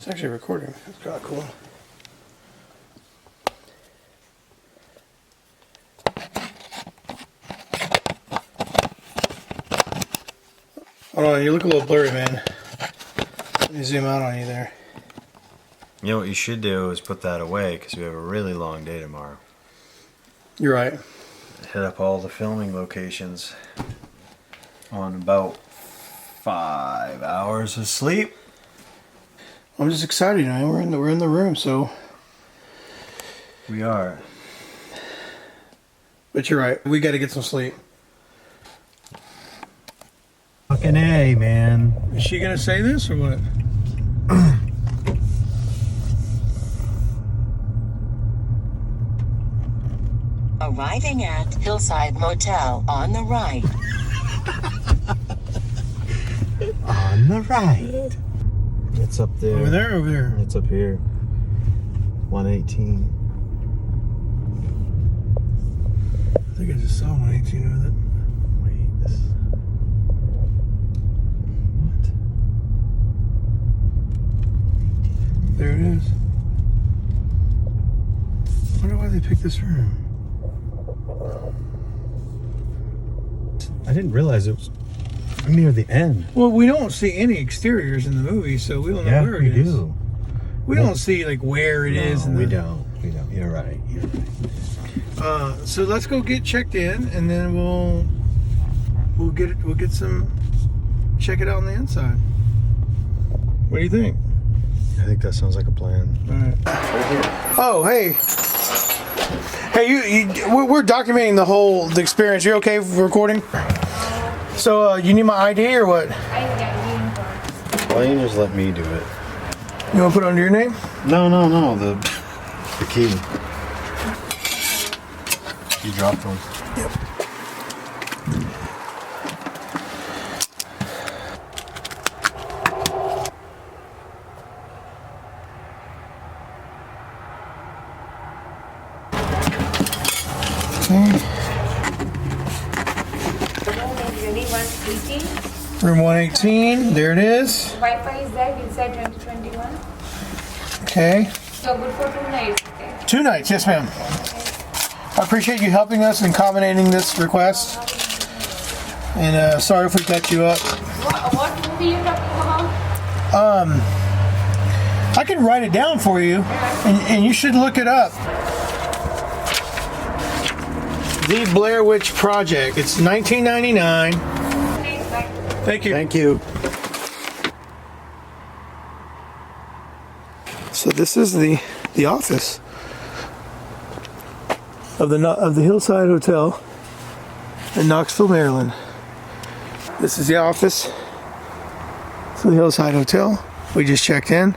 It's actually recording. That's kind of cool. Hold on, you look a little blurry, man. Let me zoom out on you there. You know what you should do is put that away because we have a really long day tomorrow. You're right. Hit up all the filming locations on about 5 hours of sleep. I'm just excited, man. We're in the room, so We are. But you're right. We got to get some sleep. Fucking A, man. Is she gonna say this or what? Arriving at Hillside Motel on the right. On the right. It's up there. Over there or over there? It's up here. 118. I think I just saw 118 with it. Wait, this. What? There it is. I wonder why they picked this room. I didn't realize it was near the end. Well, we don't see any exteriors in the movie, so we don't know where it is. do. We don't see like where it is. We don't. We don't. You're right. You're right. So let's go get checked in, and then we'll get some, check it out on the inside. What do you think? I think that sounds like a plan. All right. Oh, hey. Hey, we're documenting the experience. You okay with recording? So you need my ID or what? Why don't you just let me do it? You want to put it under your name? No. The key. You dropped one. Yep. Room 118, there it is. Wi-Fi is there, Hillside 2021. Okay. So good for 2 nights. Okay. 2 nights, yes ma'am. I appreciate you helping us and accommodating this request. And sorry if we cut you up. What movie you talking about? I can write it down for you, and you should look it up. The Blair Witch Project. It's 1999. Thank you. Thank you. So this is the office of the Hillside Hotel in Knoxville, Maryland. This is the office for the Hillside Hotel. We just checked in.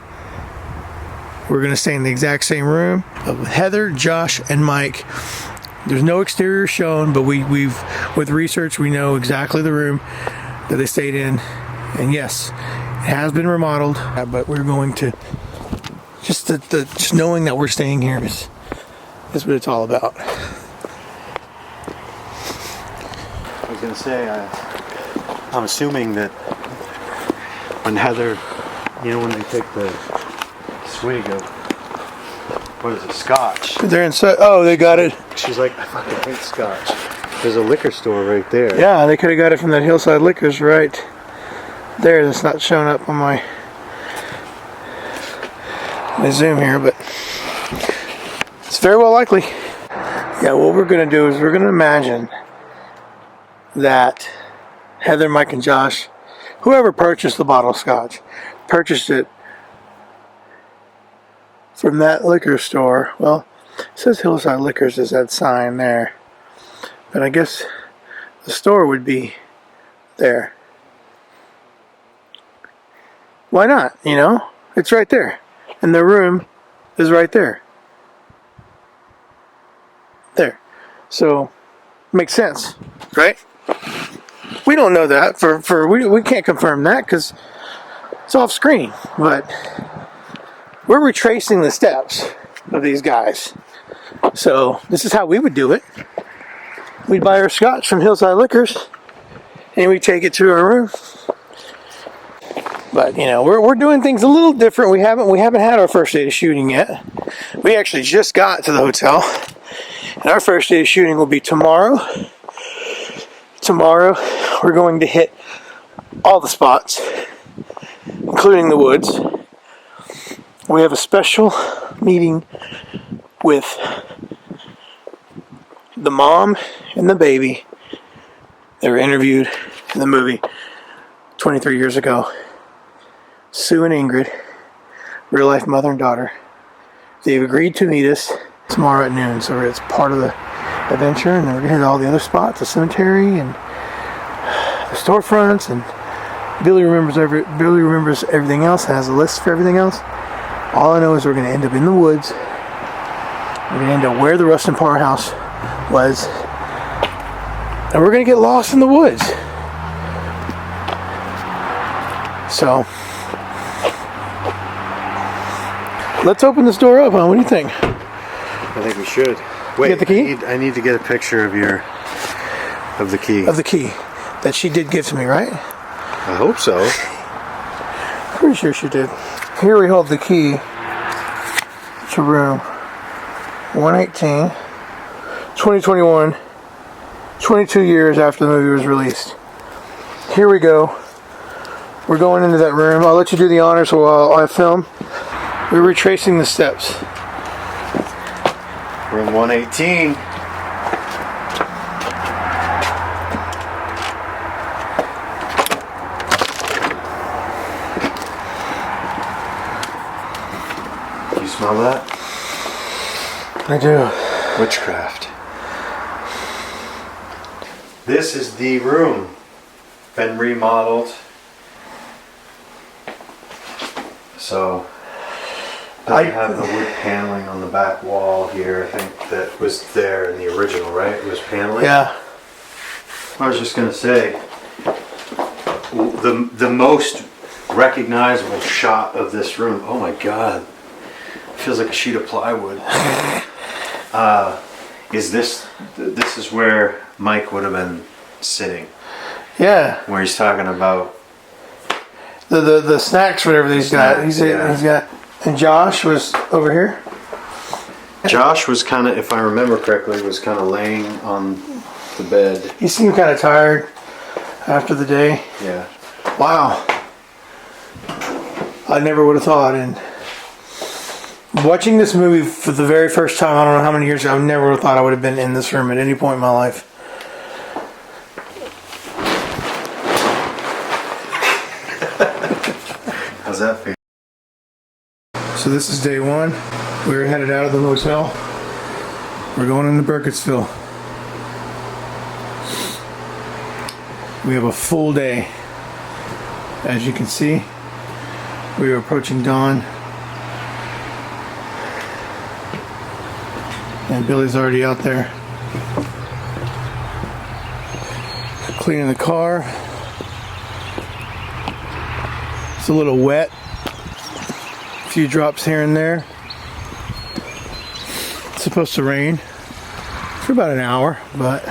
We're going to stay in the exact same room of Heather, Josh, and Mike. There's no exterior shown, but we've with research we know exactly the room that they stayed in, and yes, it has been remodeled. But we're going to just knowing that we're staying here is what it's all about. I was gonna say, I'm assuming that when Heather, when they take the swig of, what is it, scotch? They're inside. Oh, they got it. She's like, I fucking hate scotch. There's a liquor store right there. Yeah, they could have got it from that Hillside Liquors right there. That's not showing up on my Zoom here, but it's very well likely. Yeah, what we're going to do is we're going to imagine that Heather, Mike, and Josh, whoever purchased the bottle of scotch, purchased it from that liquor store. Well, it says Hillside Liquors is that sign there, but I guess the store would be there. Why not? It's right there. And the room is right there. There. So, makes sense, right? We don't know that. We can't confirm that because it's off screen. But we're retracing the steps of these guys. So, this is how we would do it. We'd buy our scotch from Hillside Liquors and we take it to our room. But you know, we're doing things a little different. We haven't had our first day of shooting yet. We actually just got to the hotel, and our first day of shooting will be tomorrow. Tomorrow, we're going to hit all the spots, including the woods. We have a special meeting with the mom and the baby. They were interviewed in the movie 23 years ago. Sue and Ingrid, real life mother and daughter. They've agreed to meet us tomorrow at noon, so it's part of the adventure, and then we're going to hit all the other spots, the cemetery and the storefronts, and Billy remembers everything else, has a list for everything else. All I know is we're going to end up in the woods. We're going to end up where the Rustin Parr house was, and we're going to get lost in the woods. So let's open this door up, huh? What do you think? I think we should. Wait, get the key? I need to get a picture of the key. Of the key that she did give to me, right? I hope so. Pretty sure she did. Here we hold the key to room 118, 2021, 22 years after the movie was released. Here we go. We're going into that room. I'll let you do the honors while I film. We're retracing the steps. Room 118. Do you smell that? I do. Witchcraft. This is the room. Been remodeled. So I have the wood paneling on the back wall here. I think that was there in the original, right? It was paneling. Yeah. I was just gonna say, the most recognizable shot of this room. Oh my God, feels like a sheet of plywood. Is this? This is where Mike would have been sitting. Yeah. Where he's talking about the snacks, whatever he's got. He's got. And Josh was over here. Josh was kind of, if I remember correctly, was kind of laying on the bed. He seemed kind of tired after the day. Yeah. Wow. I never would have thought. And watching this movie for the very first time, I don't know how many years ago, I never would have thought I would have been in this room at any point in my life. How's that feel? So this is day one. We're headed out of the motel. We're going into Burkittsville. We have a full day. As you can see, we are approaching dawn. And Billy's already out there cleaning the car. It's a little wet. A few drops here and there. It's supposed to rain for about an hour, but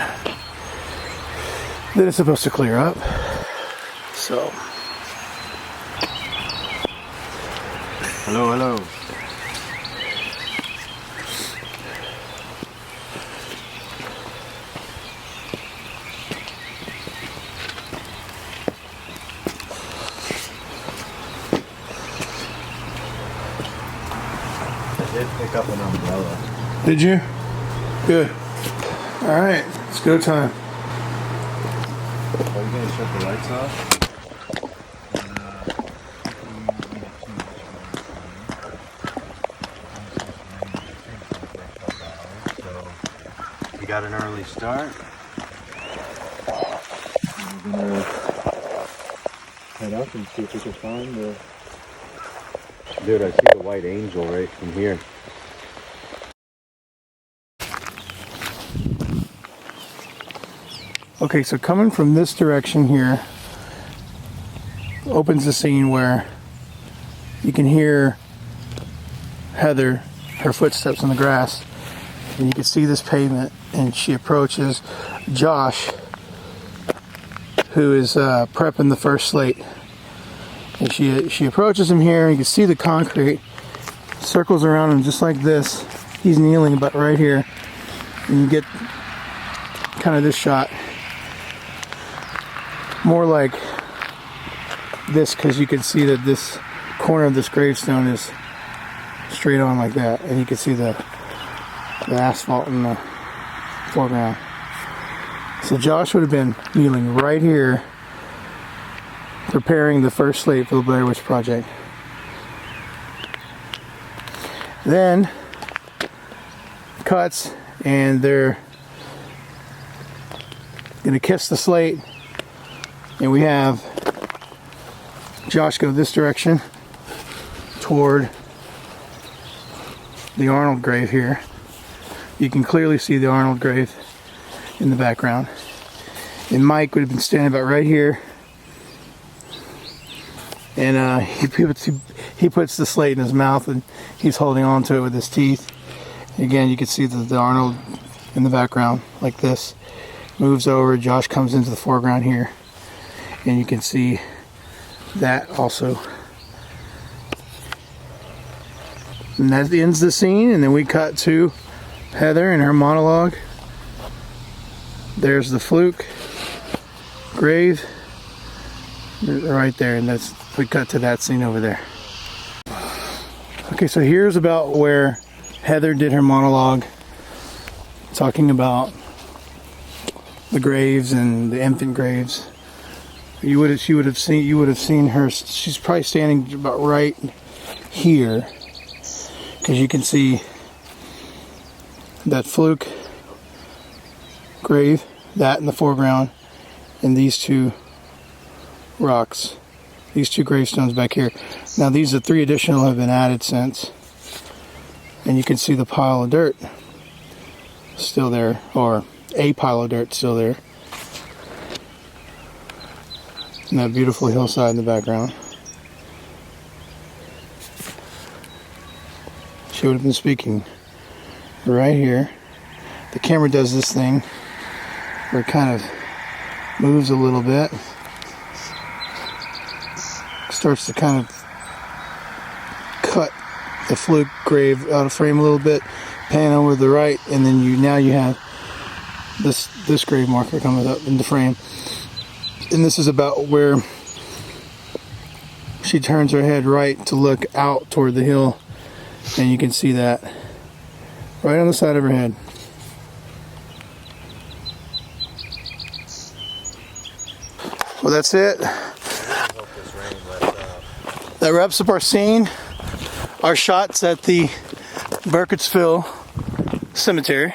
then it's supposed to clear up. So, hello, hello. I did pick up an umbrella. did you? Good. All right, it's go time. Are you gonna shut the lights off? You got an early start. We're gonna head up and see if we can find the. Dude, I see the white angel right from here. Okay, so coming from this direction here opens the scene where you can hear Heather, her footsteps in the grass, and you can see this pavement, and she approaches Josh, who is prepping the first slate. And she approaches him here. You can see the concrete circles around him just like this. He's kneeling about right here, and you get kind of this shot, more like this, because you can see that this corner of this gravestone is straight on like that, and you can see the asphalt in the foreground. So Josh would have been kneeling right here, preparing the first slate for the Blair Witch Project. Then cuts, and they're gonna kiss the slate, and we have Josh go this direction toward the Arnold grave here. You can clearly see the Arnold grave in the background, and Mike would have been standing about right here, and he puts the slate in his mouth, and he's holding on to it with his teeth. Again, you can see the Arnold in the background like this. Moves over, Josh comes into the foreground here, and you can see that also. And that ends the scene, and then we cut to Heather and her monologue. There's the Fluke grave right there, and we cut to that scene over there. Okay, so here's about where Heather did her monologue, talking about the graves and the infant graves. You would have seen her. She's probably standing about right here, because you can see that Fluke grave, that in the foreground, and these two rocks, these two gravestones back here. Now these are 3 additional have been added since, and you can see the pile of dirt still there, or a pile of dirt still there, and that beautiful hillside in the background. She would have been speaking right here. The camera does this thing where it kind of moves a little bit, starts to kind of cut the Fluke grave out of frame a little bit, pan over to the right, and then now you have this grave marker coming up into frame. And this is about where she turns her head right to look out toward the hill, and you can see that right on the side of her head. Well, that's it. That wraps up our scene, our shots at the Burkittsville cemetery.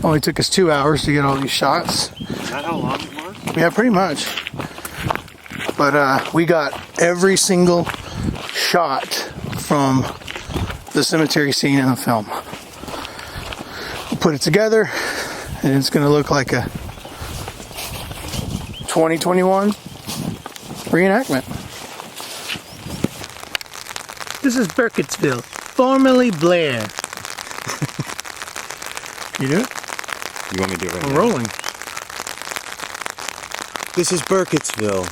Only took us 2 hours to get all these shots. Is that how long it was? Yeah, pretty much. But we got every single shot from the cemetery scene in the film. We'll put it together, and it's going to look like a 2021 reenactment. This is Burkittsville, formerly Blair. You do it? You want me to do it right We're now? rolling. This is Burkittsville,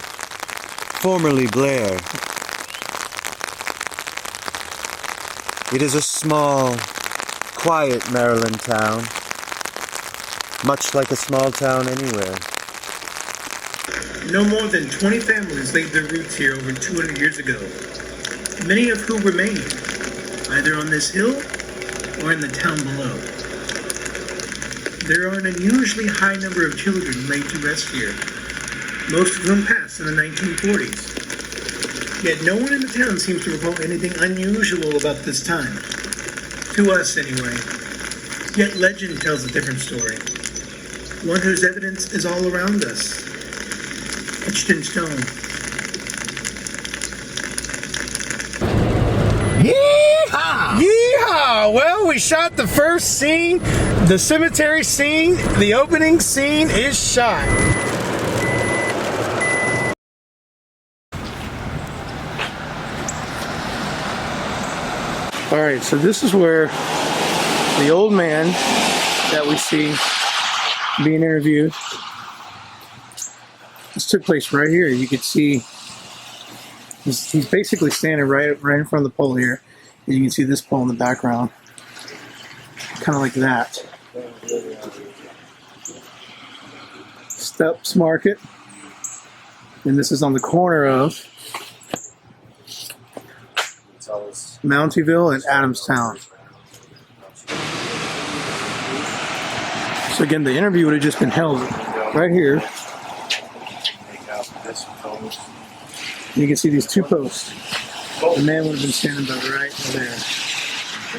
formerly Blair. It is a small, quiet Maryland town, much like a small town anywhere. No more than 20 families laid their roots here over 200 years ago, many of whom remain, either on this hill or in the town below. There are an unusually high number of children laid to rest here, most of whom passed in the 1940s. Yet no one in the town seems to recall anything unusual about this time. To us, anyway. Yet legend tells a different story. One whose evidence is all around us, etched in stone. Yeehaw! Yeehaw! Well, we shot the first scene, the cemetery scene. The opening scene is shot. All right, so this is where the old man that we see being interviewed This took place right here. You could see he's basically standing right in front of the pole here. And you can see this pole in the background, kind of like that. Steps Market, and this is on the corner of Mountieville and Adamstown. So again, the interview would have just been held right here. You can see these two posts. The man would have been standing by right there.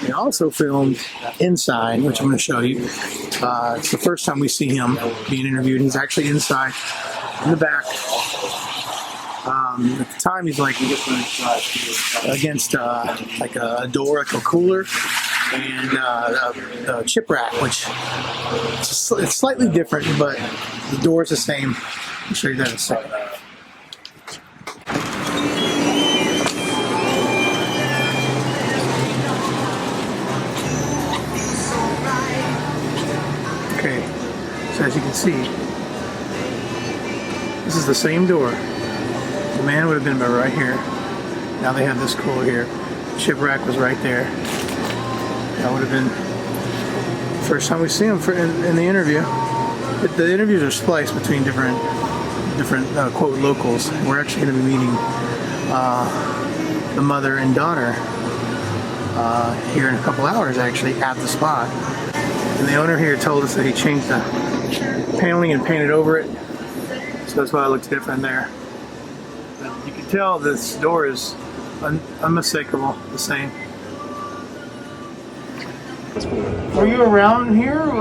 They also filmed inside, which I'm going to show you. It's the first time we see him being interviewed. He's actually inside, in the back. At the time, he's like against like a door, like a cooler, and a chip rack, which it's slightly different, but the door is the same. I'll show you that in a second. Okay, so as you can see, this is the same door. The man would have been right here. Now they have this cooler here. Chip rack was right there. That would have been the first time we see him in the interview. The interviews are spliced between different quote locals. We're actually going to be meeting the mother and daughter here in a couple hours, actually, at the spot. And the owner here told us that he changed the paneling and painted over it, so that's why it looks different there. But you can tell this door is unmistakable, the same. Were you around here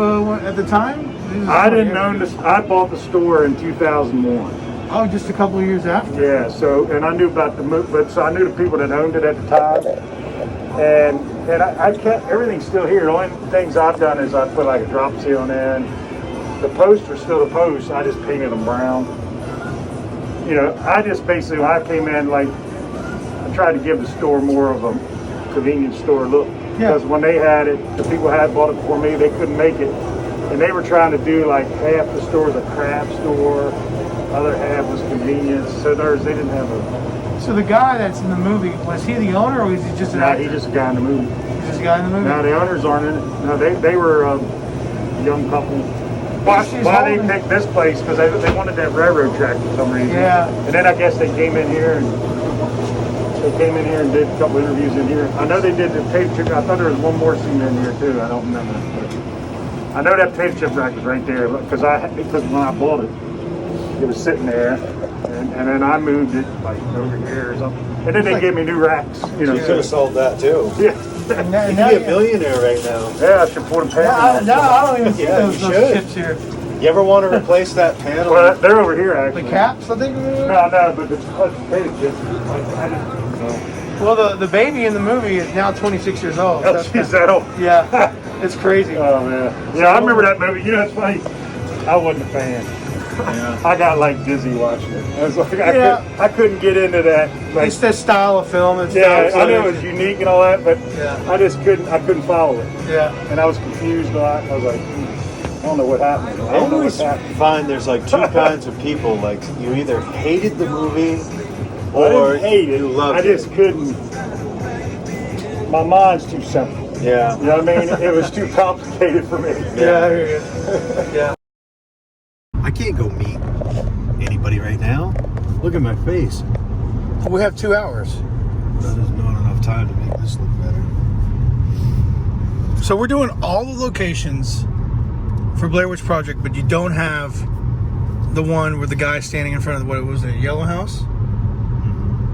at the time? I didn't own this. I bought the store in 2001. Oh, just a couple of years after. Yeah. So, and I knew about the move, but so I knew the people that owned it at the time, and I kept everything's still here. The only things I've done is I put like a drop ceiling in. The posts are still the posts. I just painted them brown. You know, I just basically when I came in, like I tried to give the store more of a convenience store look. Because when they had it, the people had bought it before me, they couldn't make it. And they were trying to do like half the store was a craft store, other half was convenience. So they didn't have a... So the guy that's in the movie, was he the owner or was he just an actor? He's just a guy in the movie. He's just a guy in the movie? No, the owners aren't in it. No, they were a young couple. Why they picked this place? Because they wanted that railroad track for some reason. Yeah. And then I guess they came in here and did a couple interviews in here. I know they did the tape chip. I thought there was one more scene in here too. I don't remember. I know that tape chip rack was right there because when I bought it, it was sitting there, and then I moved it like over here or something. And then they gave me new racks. You know, You could have sold that too. Yeah. You could be a millionaire right now. Yeah, I should put them panels. No, I don't even see those chips here. You ever want to replace that panel? Well, they're over here actually. The caps, I think? No, but the tape chips. Well, the baby in the movie is now 26 years old. Oh, she's that old. Yeah, it's crazy. Oh man. Yeah, I remember that movie. You know, it's funny. I wasn't a fan. Yeah. I got like dizzy watching it. I was like, I couldn't get into that. Like, It's that style of film. It's yeah, I knew it was unique and all that, but Yeah. I couldn't follow it. Yeah. And I was confused a lot. I was like, I don't know what happened. I always find there's like two kinds of people. Like you either hated the movie or I didn't hate it. you loved I just couldn't. My mind's too simple. it. Yeah. You know what I mean? It was too complicated for me. Yeah, I hear you. Yeah. I can't go meet anybody right now. Look at my face. We have 2 hours. That is not enough time to make this look better. So we're doing all the locations for Blair Witch Project, but you don't have the one with the guy standing in front of what was it, a yellow house?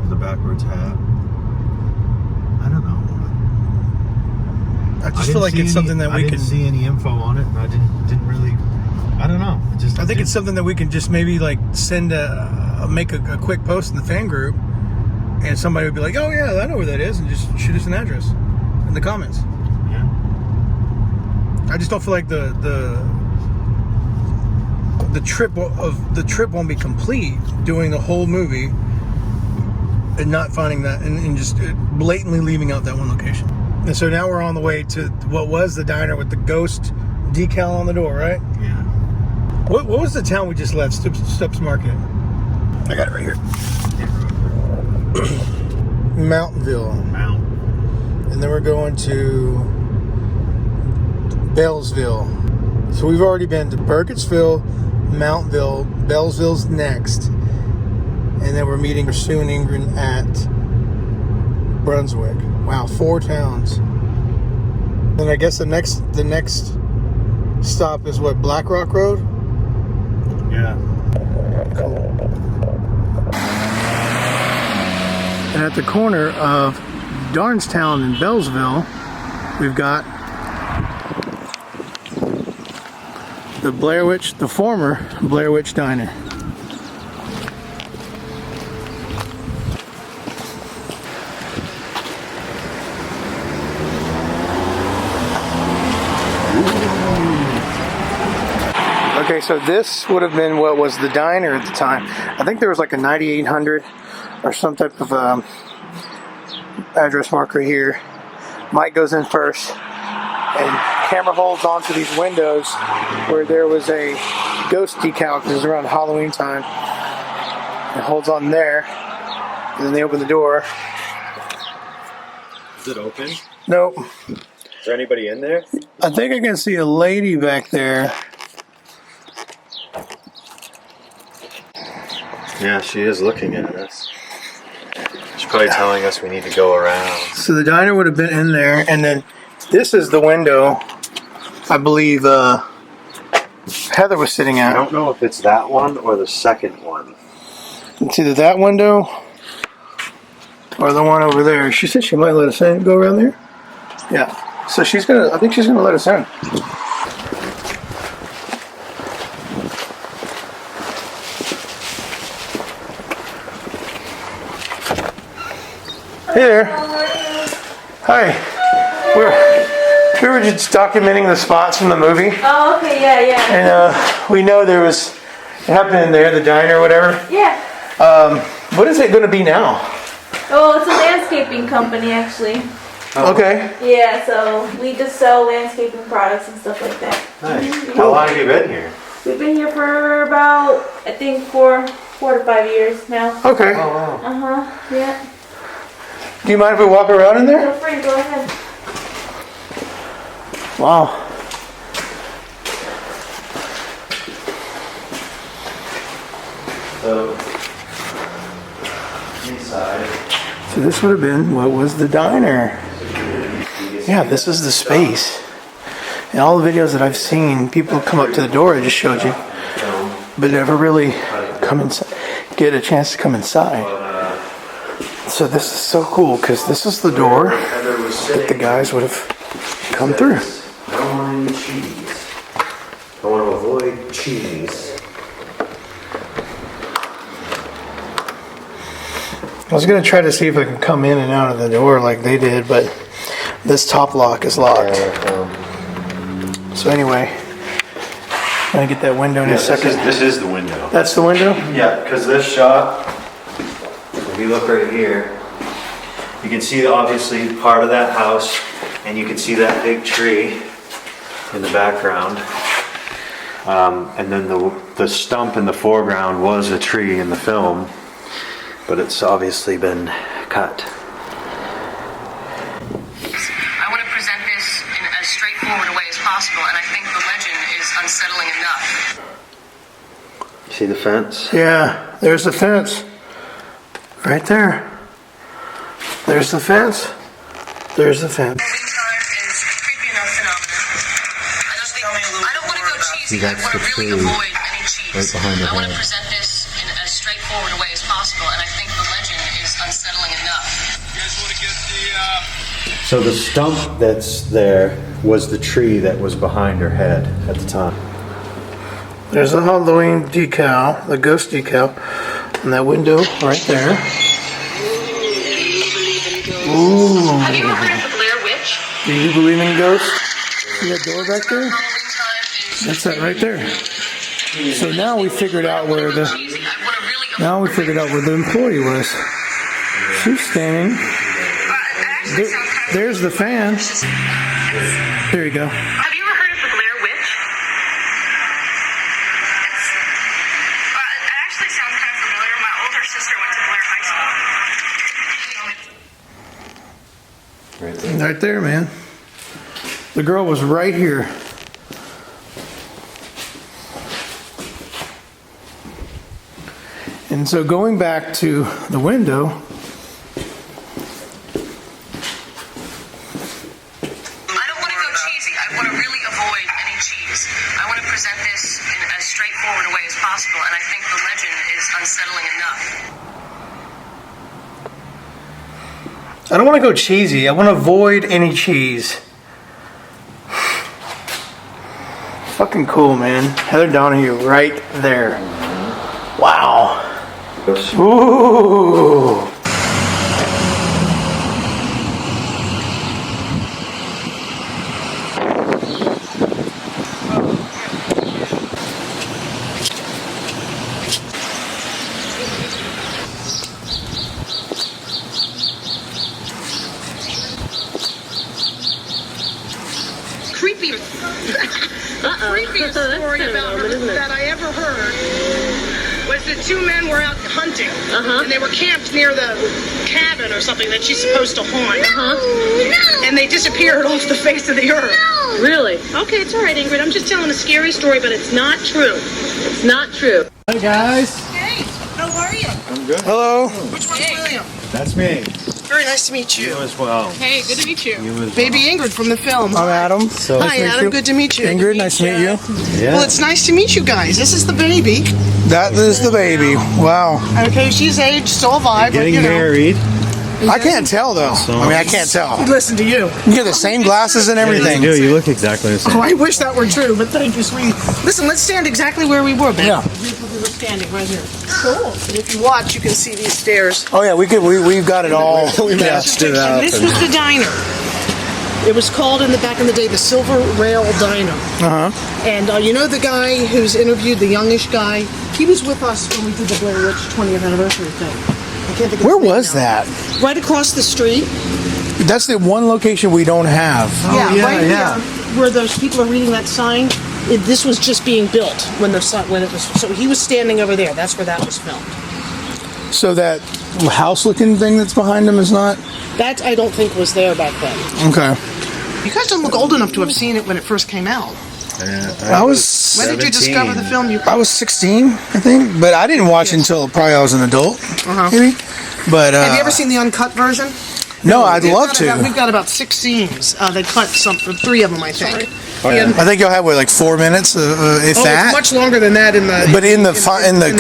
The backwards hat. I don't know. I just feel like it's something that we I didn't see any info on it, and I didn't really. I don't know. I think it's something that we can just maybe like send make a quick post in the fan group, and somebody would be like, "Oh yeah, I know where that is," and just shoot us an address in the comments. Yeah. I just don't feel like the trip won't be complete doing the whole movie and not finding that and just blatantly leaving out that one location. And so now we're on the way to what was the diner with the ghost decal on the door, right? Yeah. What was the town we just left? Steps Market. I got it right here. Mountainville. And then we're going to Bellsville. So we've already been to Burkittsville, Mountainville, Bellsville's next. And then we're meeting soon Ingrid at Brunswick. Wow, 4 towns. And I guess the next stop is what, Black Rock Road? Yeah. Cool. And at the corner of Darnestown and Bellsville, we've got the former Blair Witch Diner. Okay, so this would have been what was the diner at the time. I think there was like a 9800 or some type of address marker here. Mike goes in first, and camera holds onto these windows where there was a ghost decal because it was around Halloween time. It holds on there, and then they open the door. Is it open? Nope. Is there anybody in there? I think I can see a lady back there. Yeah, she is looking at us. She's probably telling us we need to go around. So the diner would have been in there, and then this is the window I believe Heather was sitting I at. don't know if it's that one or the second one. It's either that window or the one over there. She said she might let us in. Go around there? Yeah. So I think she's gonna let us in. Hey there. Hi. We were just documenting the spots from the movie. Oh, okay, yeah. And we know it happened in there, the diner or whatever. Yeah. What is it going to be now? Oh, it's a landscaping company, actually. Okay. Yeah, so we just sell landscaping products and stuff like that. Nice. How long have you been here? We've been here for about, I think, 4 to 5 years now. Okay. Oh, wow. Yeah. Do you mind if we walk around in there? Feel free, go ahead. Wow. So, inside. So this would have been what was the diner. Yeah, this is the space. In all the videos that I've seen, people come up to the door I just showed you, but never really come inside, get a chance to come inside. So this is so cool because this is the door that the guys would have come through. I don't want any cheese. I want to avoid cheese. I was going to try to see if I can come in and out of the door like they did, but this top lock is locked. So anyway, I'm going to get that window in a second. This is the window. That's the window? Yeah, because this shot, if you look right here, you can see obviously part of that house, and you can see that big tree in the background. And then the stump in the foreground was a tree in the film, but it's obviously been cut. I want to present this in as straightforward a way as possible, and I think the legend is unsettling enough. See the fence? Yeah, there's the fence. Right there. There's the fence. There's the fence. Moving time is a creepy enough phenomenon. I don't want to go cheesy. I want to really avoid any cheese. Right behind the I want to head. present this in as straightforward a way as possible, and I think the legend is unsettling enough. You guys want to get the So the stump that's there was the tree that was behind her head at the time. There's the Halloween decal, the ghost decal, and that window right there. Ooh. Have you ever heard of the Blair Witch? Do you believe in ghosts? See that door back there? Halloween time is That's that right there. So now we figured out where the cheesy. I want to really employee was. She's standing. There's the fan. There you go. Have you ever heard of the Blair Witch? It actually sounds kind of familiar. My Right there. Right there, man. The girl was right here. And so going back to the window, I don't want to go cheesy. I want to really avoid any cheese. I want to present this in as straightforward a way as possible, and I think the legend is unsettling enough. I don't want to go cheesy. I want to avoid any cheese. Fucking cool, man. Heather Donahue right there. Wow. Ooh. Creepiest story about her that I ever heard was the two men were out hunting, and they were camped near the cabin or something that she's supposed to haunt. And they disappeared off the face of the earth. Really? Okay, it's all right, Ingrid. I'm just telling a scary story, but it's not true. It's not true. Hey, guys. Hey, how are you? I'm good. Hello. Which one's William? That's me. Very nice to meet you. You as well. Hey, good to meet you. You as Baby Ingrid from the film. I'm Adam. So Hi, Adam. Good to meet you. Ingrid, nice to meet you. yeah. Well, it's nice to meet you guys. This is the baby. That is the baby. Wow. Okay, she's aged, still alive. Getting but, you know, married. I can't tell, though. I mean, I can't tell. Listen to you. You get the same glasses and everything. You do. You look exactly the same. Oh, I wish that were true, but thank you, sweetie. Listen, let's stand exactly where we were, babe. Yeah. We were standing right here. Cool. And if you watch, you can see these stairs. Oh, yeah, we've got it all. We matched it up. And this was the diner. It was called back in the day the Silver Rail Diner. And you know the guy who's interviewed, the youngish guy? He was with us when we did the Blair Witch 20th anniversary thing. I can't think of Where his name was now. that? Right across the street. That's the one location we don't have. Yeah, yeah, right yeah. here, where those people are reading that sign. This was just being built when it was. So he was standing over there. That's where that was filmed. So that house-looking thing that's behind him is not? That I don't think was there back then. Okay. You guys don't look old enough to have seen it when it first came out. I was When did you discover the film? I was 16, I think, but I didn't watch until probably I was an adult, maybe. But Have you ever seen the uncut version? No, I'd love to. We've got about 6 scenes. They cut 3 of them, I think. I think you'll have like 4 minutes, if that. It's much longer than that in the. But in the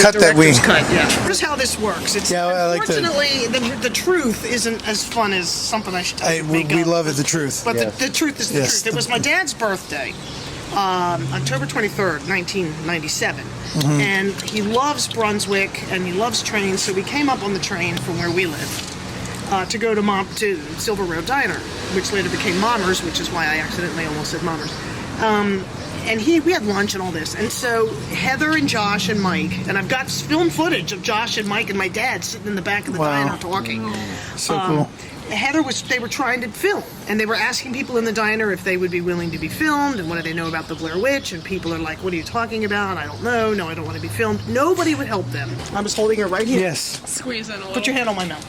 cut that we. director's cut, yeah. Here's how this works. It's Yeah, I like the- unfortunately the truth isn't as fun as something I should tell you. We love it, the truth. But the truth is the Yes. truth. It was my dad's birthday, October 23rd, 1997. And he loves Brunswick and he loves trains, so we came up on the train from where we live to go to Silver Rail Diner, which later became Mommer's, which is why I accidentally almost said Mommer's. And we had lunch and all this. And so Heather and Josh and Mike, and I've got film footage of Josh and Mike and my dad sitting in the back of the diner talking. So cool. They were trying to film, and they were asking people in the diner if they would be willing to be filmed, and what do they know about the Blair Witch, and people are like, what are you talking about? I don't know. No, I don't want to be filmed. Nobody would help them. I was holding her right here. Yes. Squeeze it a little. Put your hand on my mouth.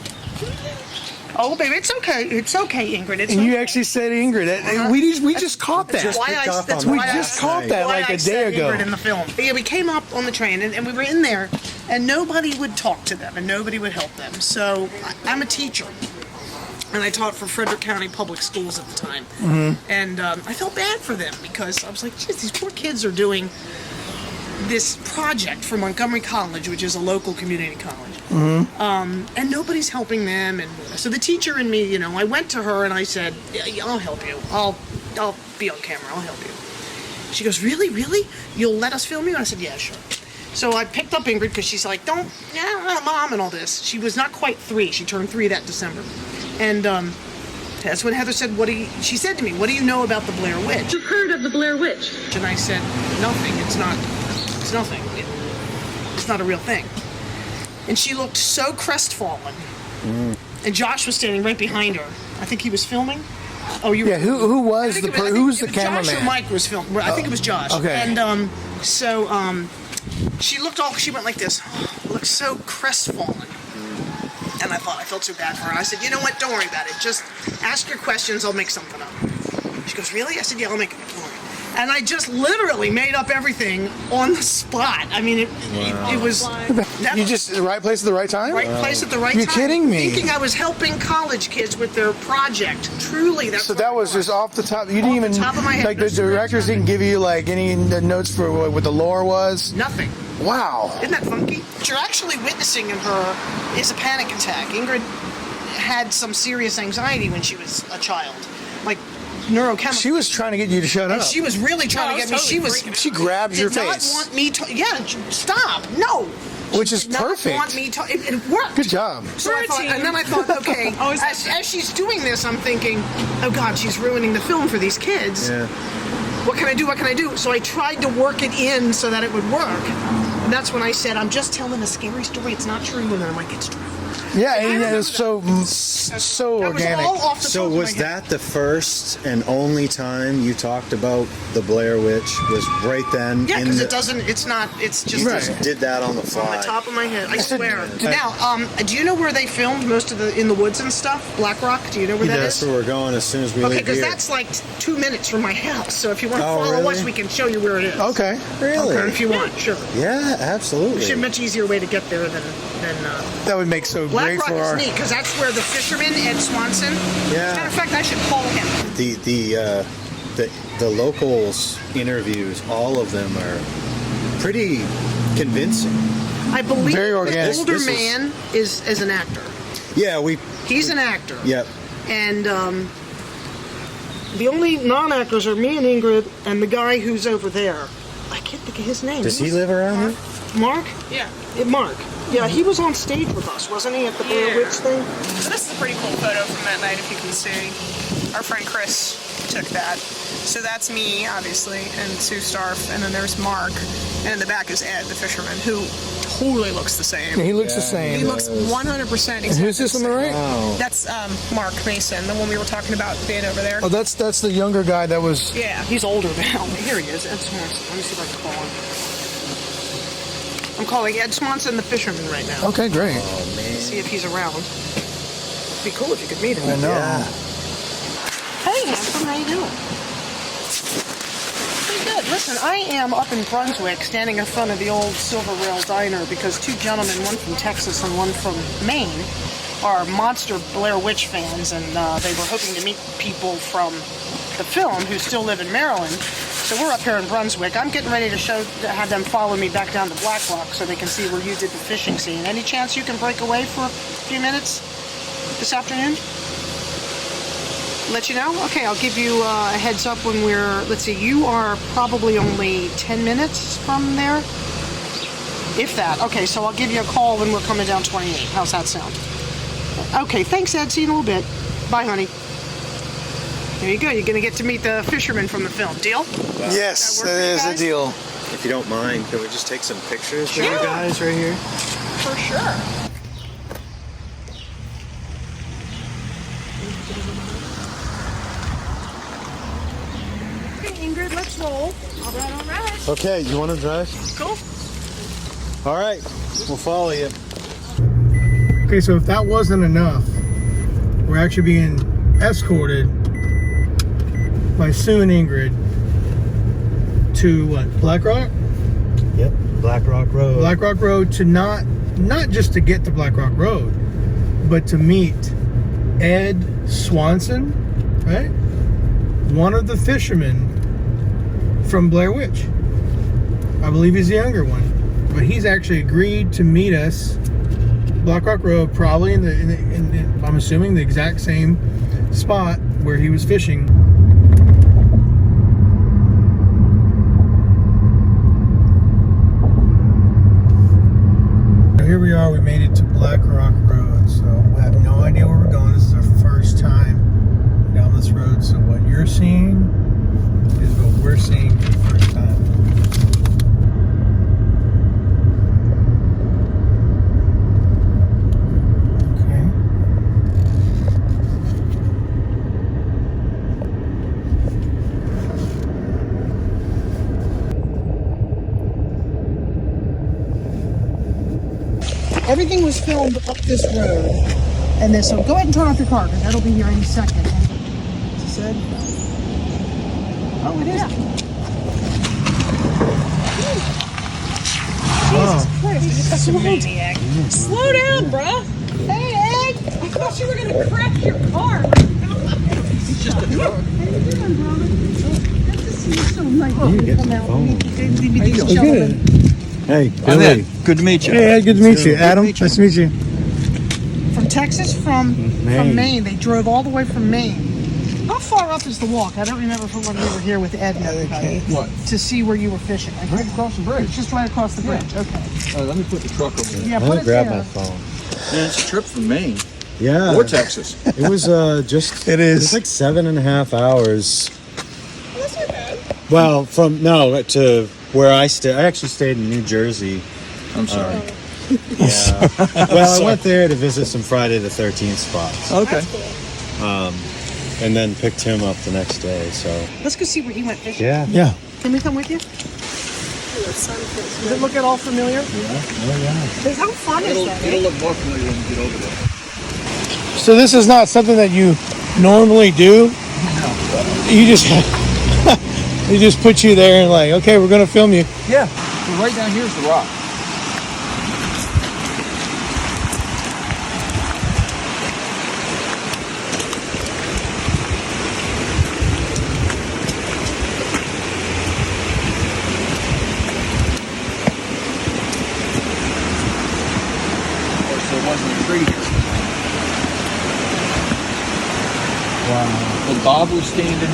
Oh, baby, it's okay. It's okay, Ingrid. It's And okay. you actually said Ingrid. We just caught that. That's why We just caught that why like I a day said ago. Ingrid in the film. Yeah, we came up on the train and we were in there, and nobody would talk to them and nobody would help them. So I'm a teacher, and I taught for Frederick County Public Schools at the time. And I felt bad for them because I was like, geez, these poor kids are doing this project for Montgomery College, which is a local community college. And nobody's helping them. And so the teacher and me, I went to her and I said, yeah, I'll help you. I'll be on camera. I'll help you. She goes, really? You'll let us film you? And I said, yeah, sure. So I picked up Ingrid because she's like, Mom, and all this. She was not quite 3. She turned 3 that December. And that's when Heather said, she said to me, what do you know about the Blair Witch? You've heard of the Blair Witch? And I said, nothing. It's nothing. It's not a real thing. And she looked so crestfallen. And Josh was standing right behind her. I think he was filming. Oh, you Yeah, who was who's the Josh or cameraman? Mike was filming. I think it was Josh. Okay. And she looked she went like this. Looked so crestfallen. And I felt so bad for her. I said, you know what? Don't worry about it. Just ask your questions. I'll make something up. She goes, really? I said, yeah, I'll make it up. Don't worry. And I just literally made up everything on the spot. I mean, it was... You just the right place at the right time? Right place at the right You're time. kidding me. Thinking I was helping college kids with their project. Truly, that's So what that it was just off the top. You didn't Off even the top of my head. like the directors didn't give you like any notes for what the lore was. Nothing. Wow. Isn't that funky? What you're actually witnessing in her is a panic attack. Ingrid had some serious anxiety when she was a child, like neurochemical. She was trying to get you to shut up. She was really trying to get me. She grabbed your did not face. want me to. Yeah, stop. No. Which is She did not perfect. Want me to, it worked. Good job. So I thought, and then I thought, okay, as she's doing this, I'm thinking, oh God, she's ruining the film for these kids. Yeah. What can I do? What can I do? So I tried to work it in so that it would work. And that's when I said, I'm just telling a scary story. It's not true. And then I'm like, it's true. Yeah, and it was so That was organic. all off the So top of was my head. that the first and only time you talked about the Blair Witch? Was right then? Yeah, in because the, it doesn't. It's not. It's just Right. just did that on the on fly. the top of my head. I said- swear. Now, do you know where they filmed most of the in the woods and stuff? Black Rock. Do you know where that That's is? where we're going as soon as we Okay, leave because here. that's like 2 minutes from my house. So if you want to Oh, follow really? us, we can show you where it is. Okay. Really? If you want, sure. Yeah, absolutely. It's a much easier way to get there than That would make so Black great Rock for our. is neat because that's where the fisherman Ed Swanson. Yeah. As a matter of fact, I should call him. The locals interviews, all of them are pretty convincing. I believe Very the organic. older This is- man is an actor. Yeah, He's an actor. Yep. And the only non-actors are me and Ingrid and the guy who's over there. I can't think of his name. Does he live around here? Mark? Yeah. Mark. Yeah, he was on stage with us, wasn't he, at the Blair Yeah. Witch thing? So this is a pretty cool photo from that night, if you can see. Our friend Chris took that. So that's me, obviously, and Sue Starf, and then there's Mark, and in the back is Ed, the fisherman, who totally looks the same. He looks the same. He looks 100% exactly. And who's this on the right? That's Mark Mason, the one we were talking about being over there. Oh, that's the younger guy that was. Yeah, he's older now. Here he is, Ed Swanson. Let me see if I can call him. I'm calling Ed Swanson the fisherman right now. Okay, great. See if he's around. It'd be cool if you could meet him. I know. Yeah. Hey, handsome, how you doing? Pretty good. Listen, I am up in Brunswick, standing in front of the old Silver Rail Diner because two gentlemen, one from Texas and one from Maine, are monster Blair Witch fans, and they were hoping to meet people from the film who still live in Maryland. So we're up here in Brunswick. I'm getting ready to have them follow me back down to Black Rock so they can see where you did the fishing scene. Any chance you can break away for a few minutes this afternoon? Let you know? Okay, I'll give you a heads up when let's see, you are probably only 10 minutes from there? If that. Okay, so I'll give you a call when we're coming down 28. How's that sound? Okay, thanks, Ed. See you in a little bit. Bye, honey. There you go. You're going to get to meet the fisherman from the film. Deal? Yes, Does that work that for you is a guys? deal. If you don't mind, can we just take some pictures for Sure. you guys right here? For sure. Okay, Ingrid, let's roll. All right. Okay, you want to drive? Cool. All right, we'll follow you. Okay, so if that wasn't enough, we're actually being escorted by Sue and Ingrid to what? Black Rock? Yep, Black Rock Road. Black Rock Road to not just to get to Black Rock Road, but to meet Ed Swanson, right? One of the fishermen from Blair Witch. I believe he's the younger one, but he's actually agreed to meet us Black Rock Road, probably in I'm assuming the exact same spot where he was fishing. Here we are, we made it to Black Rock Road, so we have no idea where we're going. This is our first time down this road, so what you're seeing is what we're seeing for the first time. everything was filmed up this road. And then, so go ahead and turn off your car, because that'll be here any second. She said, oh, it is. Jesus Christ, you're such a maniac. Slow down, bruh. Hey, Ed. I thought you were going to crash your car. It's just a truck. How you doing, brother? Good to see you so nice. You get the phone. Hey, Billy. Good to meet you. Hey, Ed, good to meet you. Adam, nice to meet you. From Texas, from Maine. They drove all the way from Maine. How far up is the walk? I don't remember from when we were here with Ed and everybody. What? To see where you were fishing. Right across the bridge. It's just right across the bridge. Okay. Let me put the truck over there. Yeah, Let put me it grab there. my phone. Man, it's a trip from Maine. Yeah. Or Texas. It was just. It is. It's like 7.5 hours. That's not bad. Well, to where I stayed. I actually stayed in New Jersey. I'm sorry. Yeah. Well, I went there to visit some Friday the 13th spots. Okay. And then picked him up the next day. So. Let's go see where he went fishing. Yeah. Yeah. Can we come with you? Does it look at all familiar? Yeah. Oh yeah. How fun is that? It'll look more familiar when we get over there. So this is not something that you normally do? No. You just they just put you there and like, okay, we're gonna film you. Yeah. So right down here's the rock. But Bob was standing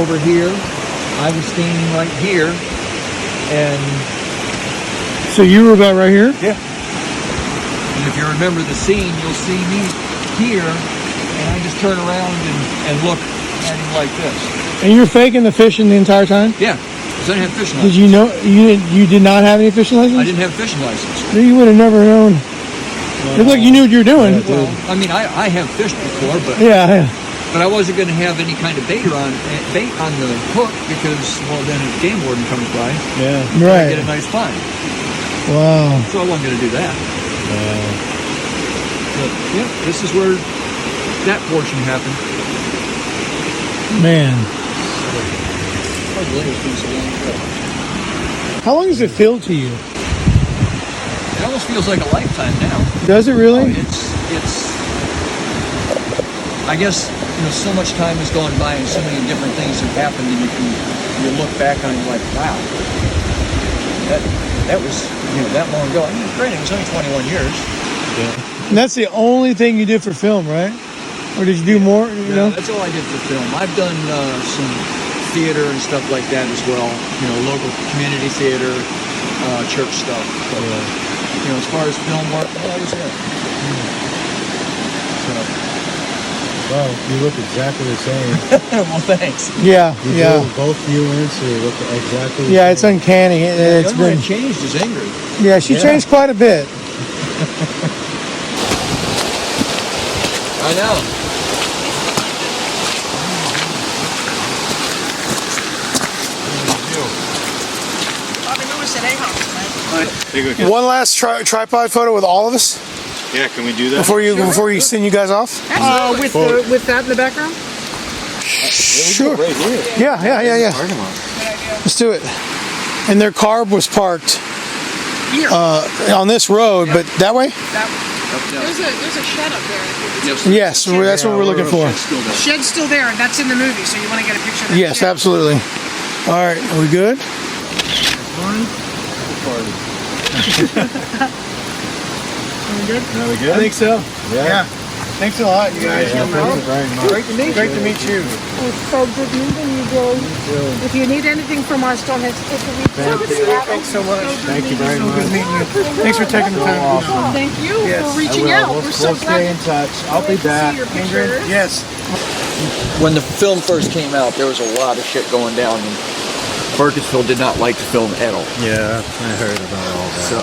over here. I was standing right here. And So you were about right here? yeah. And if you remember the scene, you'll see me here. And I just turn around and look at him like this. And you're faking the fishing the entire time? Yeah. Because I didn't have fishing Did license. you know you did not have any fishing license? I didn't have fishing license. You would have never known. It looked like you knew what you were doing. Well, I mean, I have fished before, but Yeah. But I wasn't going to have any kind of bait on the hook because, well, then if game warden comes by, Yeah. I Right. get a nice fine. Wow. So I wasn't going to do that. But yeah, this is where that portion happened. Man. Hard to believe it's been so long ago. How long does it feel to you? It almost feels like a lifetime now. Does it really? It's. I guess so much time has gone by and so many different things have happened, and you look back on it like, wow, that was that long ago. I mean, granted, it was only 21 years. And that's the only thing you did for film, right? Or did you do more? You know? That's all I did for film. I've done some theater and stuff like that as well. Local community theater, church stuff. But, as far as film work, that was it. Well, you look exactly the same. Well, thanks. Yeah. Yeah. Both you and Sue look exactly the Yeah. same. It's uncanny. It's The only been. one changed is Ingrid. Yeah. She changed quite a bit. I know. Bobby Lewis at A-House, One last tripod photo with all of us Yeah, can we do that? before you send you guys off. with that in the background? Sure. Right here. Yeah. Parking lot. Let's do it. And their car was parked Here. on this road, but that way. There's a shed up there. Yes, that's what we're looking for. Shed's still there, and that's in the movie, so you want to get a picture of that Yes, shed. absolutely. All right, are we good? Are we good? I think so. Yeah. Thanks a lot, you guys. Thank you very much. Great to meet you. It's so good meeting you, Joe. If you need anything from us, don't hesitate to reach out. Thanks so much. Thank you very So good much. meeting you. Thanks for taking the time. Thank you Yes, for reaching out. We're so We'll stay in glad touch. I'll be to back. see your pictures. Yes. When the film first came out, there was a lot of shit going down, and Burkittsville did not like the film at all. Yeah, I heard about all that. So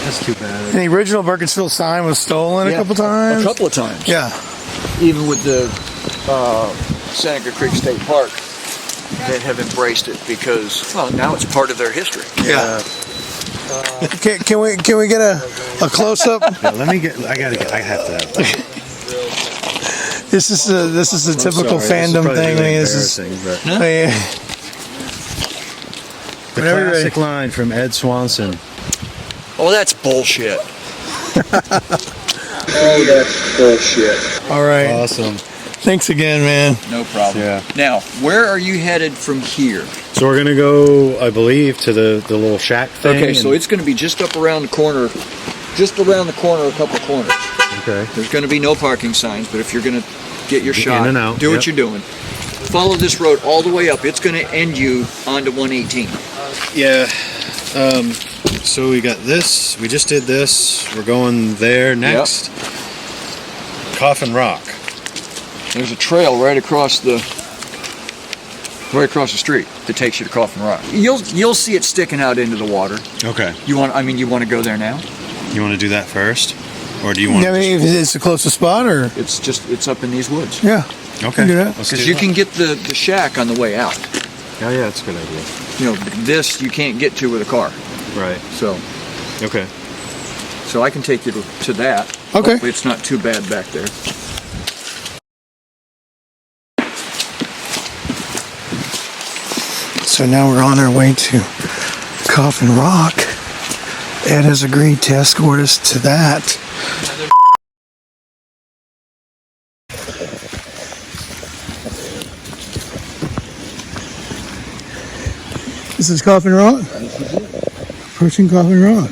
That's too bad. And the original Burkittsville sign was stolen a couple a times. couple of times. Yeah. Even with the Seneca Creek State Park, they have embraced it because, well, now it's part of their history. Yeah. Can we get a close up? Yeah, let me get. I have to have that. This is a typical fandom thing. I mean, this is the classic line from Ed Swanson. Oh, that's bullshit. Oh, that's bullshit. All right. Awesome. Thanks again, man. No problem. Yeah. Now, where are you headed from here? So we're gonna go, I believe, to the little shack thing. Okay, so it's going to be just up around the corner, a couple corners. Okay. There's going to be no parking signs, but if you're going to get your shot, in and out, do what yep. you're doing. Follow this road all the way up. It's going to end you onto 118. Yeah. So we got this. We just did this. We're going there next. Yep. Coffin Rock. There's a trail right across the street that takes you to Coffin Rock. You'll see it sticking out into the water. Okay. You want to go there now? You want to do that first, or do you want? I mean, if it's the closest spot, or It's up in these woods. yeah. Okay. Do that. Because you can get the shack on the way out. Oh yeah, that's a good idea. You know, this you can't get to with a car. Right. So Okay. I can take you to that. Okay. Hopefully it's not too bad back there. So now we're on our way to Coffin Rock. Ed has agreed to escort us to that. This is Coffin Rock? Approaching Coffin Rock.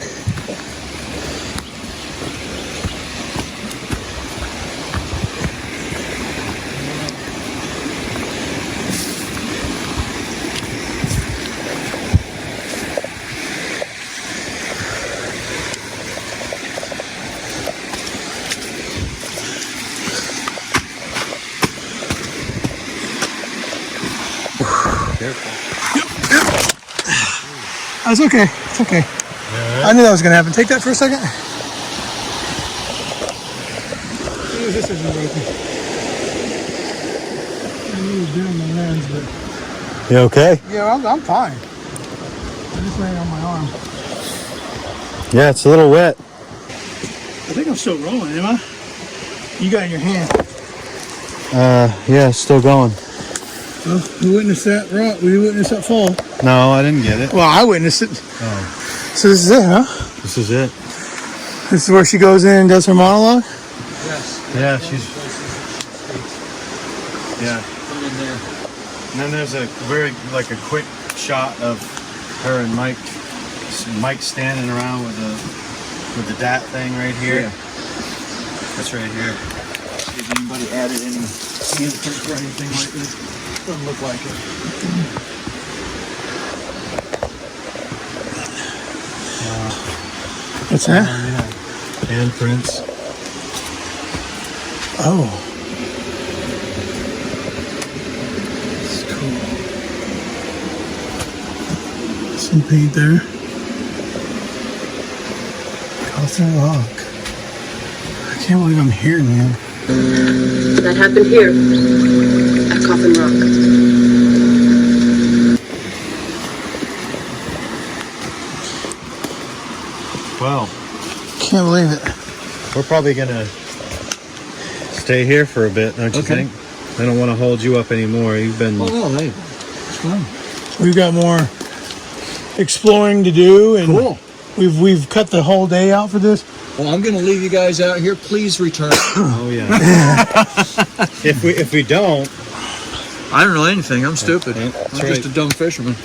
It's okay. It's okay. I knew that was going to happen. Take that for a second. This isn't broken. I knew it was doing the lens, but... You okay? Yeah, I'm fine. I just laying on my arm. Yeah, it's a little wet. I think I'm still rolling, am I? You got it in your hand. Yeah, it's still going. Well, we witnessed that rock. We witnessed that fall. No, I didn't get it. Well, I witnessed it. Oh. So this is it, huh? This is it. This is where she goes in and does her monologue? Yes. Yeah, she's. Yeah. Come in there. And then there's a very, like a quick shot of her and Mike. Mike standing around with the DAT thing right here. Yeah. That's right here. Has anybody added any handprints or anything like this? Doesn't look like it. What's that? Yeah. Handprints. Oh. That's cool. Some paint there. Coffin Rock. I can't believe I'm here, man. That happened here at Coffin Rock. Wow. Can't believe it. We're probably gonna stay here for a bit, don't you Okay. think? I don't want to hold you up anymore. You've been. Oh no, hey, it's fun. We've got more exploring to do, and Cool. we've cut the whole day out for this. Well, I'm going to leave you guys out here. Please return. Oh yeah. if we don't, I don't know anything. I'm stupid. Yeah, I'm that's just a right. dumb fisherman.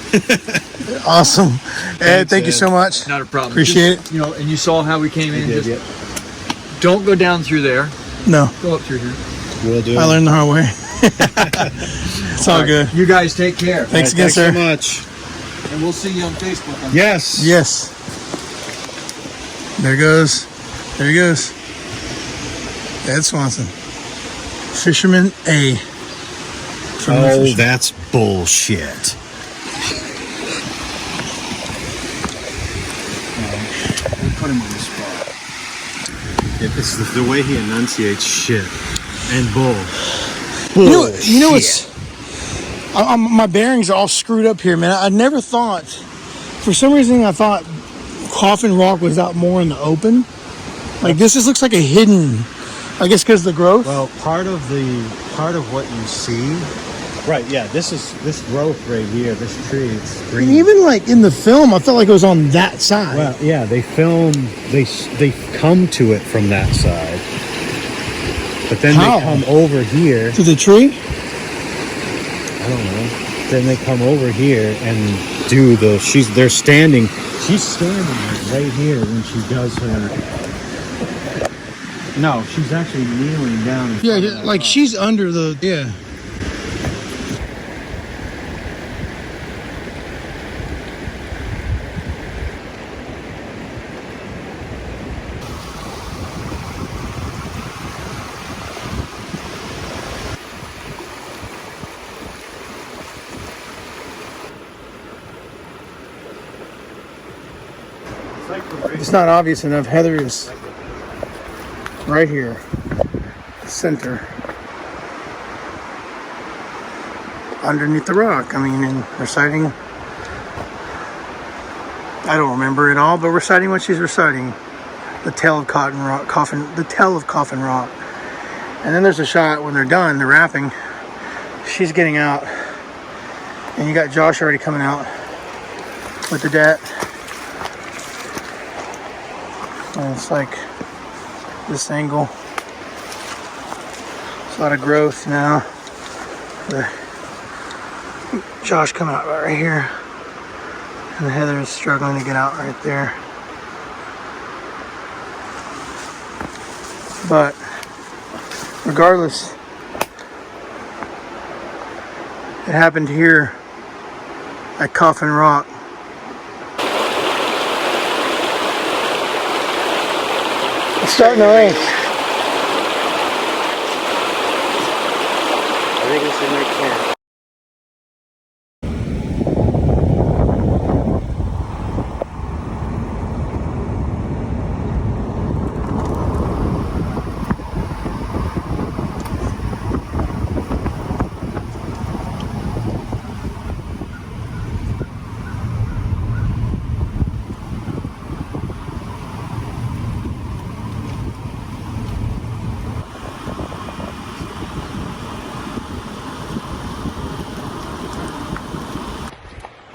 Awesome. Ed, thank you Ed. so much. Not a problem. Appreciate Just, you know, and you saw how we came in. did, Just don't go down through there. No, Go up through here. we'll do. I learned the hard way. It's all good. You guys take care. Thanks again, Thanks sir. so much. And we'll see you on Facebook. Yes. Yes. There goes. There he goes. Ed Swanson. Fisherman A. From the Oh, fisherman. that's bullshit. We'll put him on the spot. It's the way he enunciates shit and bull. You know what's... my bearings are all screwed up here, man. I never thought... For some reason, I thought Coffin Rock was out more in the open. Like this just looks like a hidden. I guess because of the growth. Well, part of what you see. Right. Yeah. This growth right here. This tree. It's green. And even like in the film, I felt like it was on that side. Well, yeah. They come to it from that side, but then How? they come over here To the tree. I don't know. Then they come over here and do the. They're standing. She's standing right here when she does her. No, she's actually kneeling down. Yeah, like she's under the. Yeah. It's not obvious enough. Heather is right here, center, underneath the rock. I mean, and reciting. I don't remember it all, but reciting what she's reciting. The tale of the tale of Coffin Rock. And then there's a shot when they're done, they're wrapping. She's getting out, and you got Josh already coming out with the debt. And it's like this angle. There's a lot of growth now. Josh coming out right here. And Heather is struggling to get out right there. But regardless, it happened here at Coffin Rock. It's starting to rain. I think it's in my camp.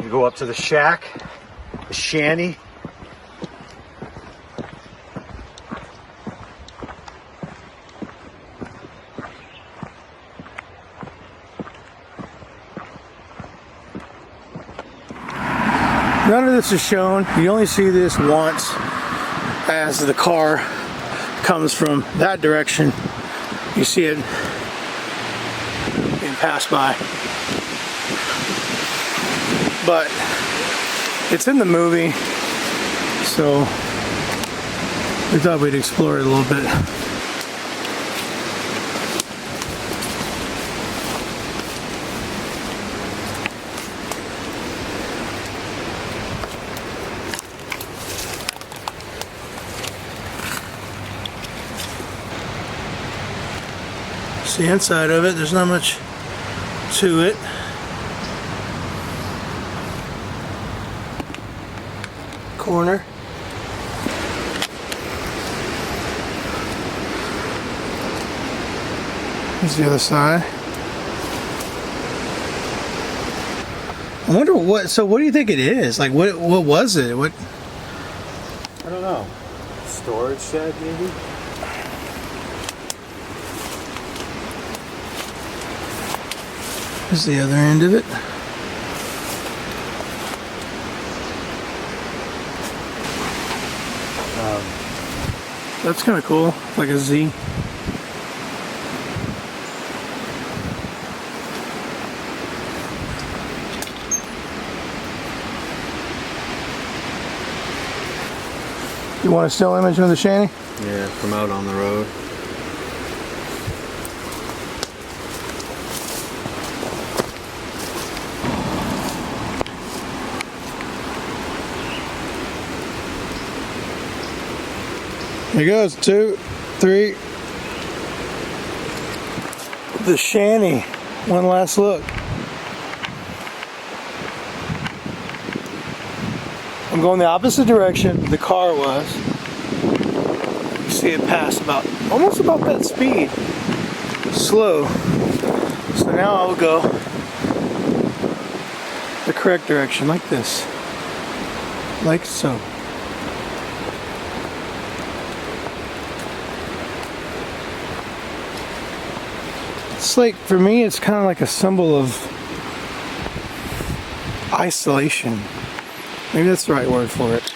Go up to the shack, the Shanny. None of this is shown. You only see this once as the car comes from that direction. You see it being passed by. But it's in the movie, so we thought we'd explore it a little bit. It's the inside of it. There's not much to it. Corner. Here's the other side. I wonder what. So, what do you think it is? Like, what was it? What? I don't know. Storage shed, maybe. Here's the other end of it. That's kind of cool, like a Z. You want a still image of the Shanny? Yeah, from out on the road. Here goes, 2, 3. The Shanny. One last look. I'm going the opposite direction the car was. You see it pass almost about that speed. Slow. So now I'll go the correct direction, like this. Like so. It's like, for me, it's kind of like a symbol of isolation. Maybe that's the right word for it.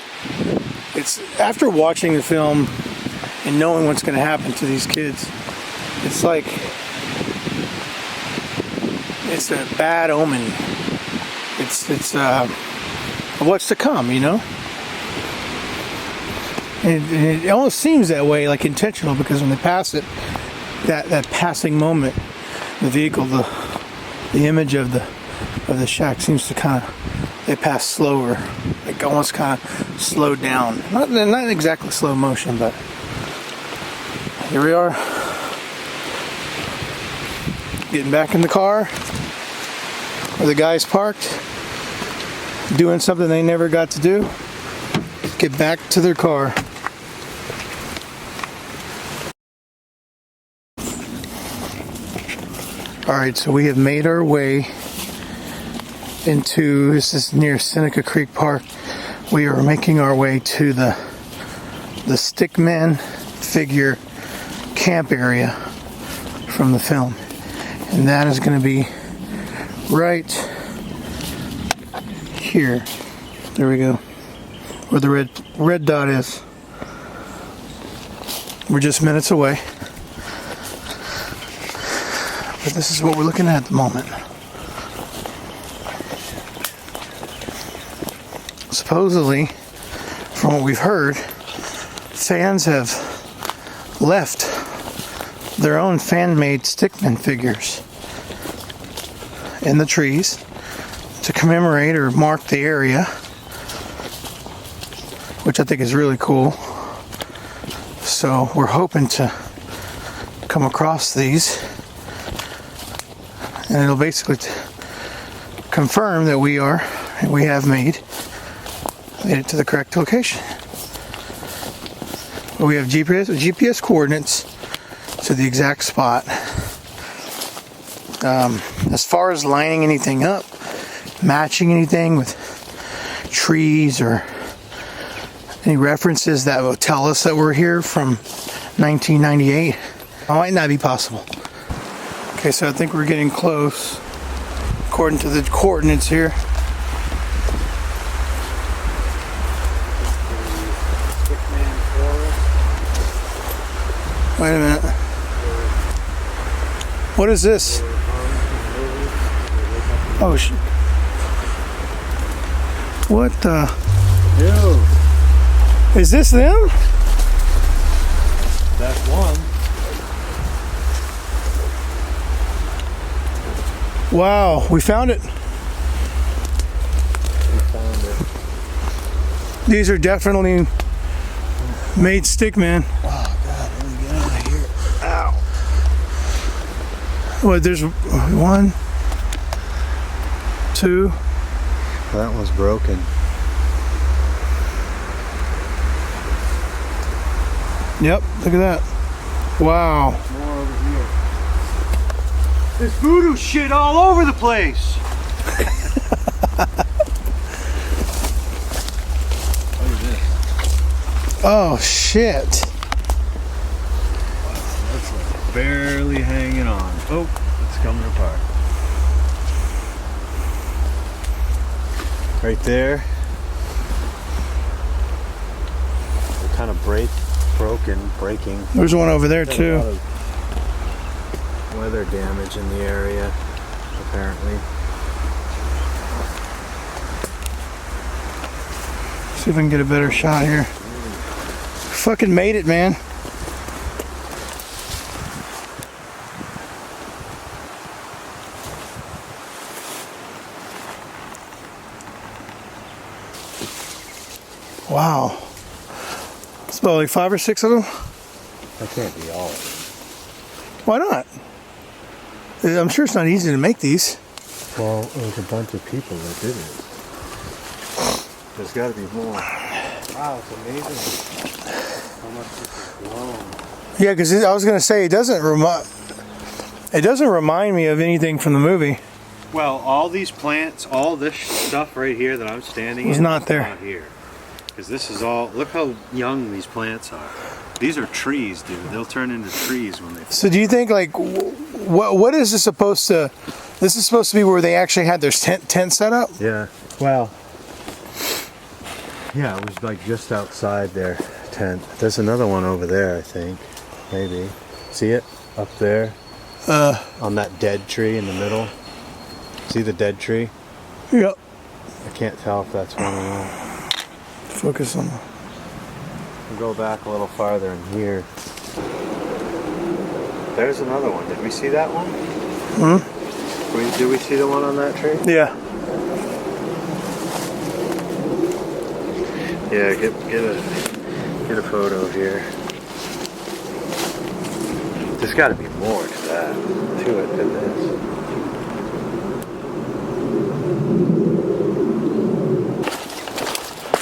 It's after watching the film and knowing what's going to happen to these kids, it's like it's a bad omen. It's what's to come, you know. And it almost seems that way, like intentional, because when they pass it, that passing moment, the vehicle, the image of the shack seems to kind of, they pass slower, like almost kind of slowed down. Not exactly slow motion, but here we are, getting back in the car where the guys parked, doing something they never got to do. Get back to their car. Alright, so we have made our way into, this is near Seneca Creek Park. We are making our way to the Stickman figure camp area from the film. And that is going to be right here. There we go. Where the red dot is. We're just minutes away. But this is what we're looking at the moment. Supposedly, from what we've heard, fans have left their own fan-made Stickman figures in the trees to commemorate or mark the area, which I think is really cool. So we're hoping to come across these, and it'll basically confirm that we have made it to the correct location. We have GPS coordinates to the exact spot. As far as lining anything up, matching anything with trees or any references that will tell us that we're here from 1998, it might not be possible. Okay, so I think we're getting close according to the coordinates here. Wait a minute. What is this? Oh shit. What the? Ew. Is this them? That's one. Wow, we found it. These are definitely made Stickman. Oh God, let me get out of here. Ow. Well, there's 1, 2. That one's broken. Yep, look at that. Wow. More over here. There's voodoo shit all over the place. What is this? Oh shit. That's like barely hanging on. Oh, it's coming apart. Right there. They're kind of breaking. There's one over there too. A lot of weather damage in the area, apparently. See if we can get a better shot here. Fucking made it, man. Wow. It's about like 5 or 6 of them. That can't be all of Why not? I'm sure it's not easy to make these. them. Well, there's a bunch of people that did it. There's got to be more. Wow, it's amazing how much this is grown. Yeah, because I was gonna say it doesn't remind me of anything from the movie. Well, all these plants, all this stuff right here that I'm standing It's in, not there. Not here. Because this is all. Look how young these plants are. These are trees, dude. They'll turn into trees when they. So do you think like what is this supposed to? This is supposed to be where they actually had their tent set up. Yeah. Well. Yeah, it was like just outside their tent. There's another one over there, I think. Maybe. See it up there? On that dead tree in the middle. See the dead tree? Yep. I can't tell if that's one or not. Focus on. We'll go back a little farther in here. There's another one. Did we see that one? Did we see the one on that tree? Yeah. Yeah, get a photo here. There's got to be more to that, to it than this.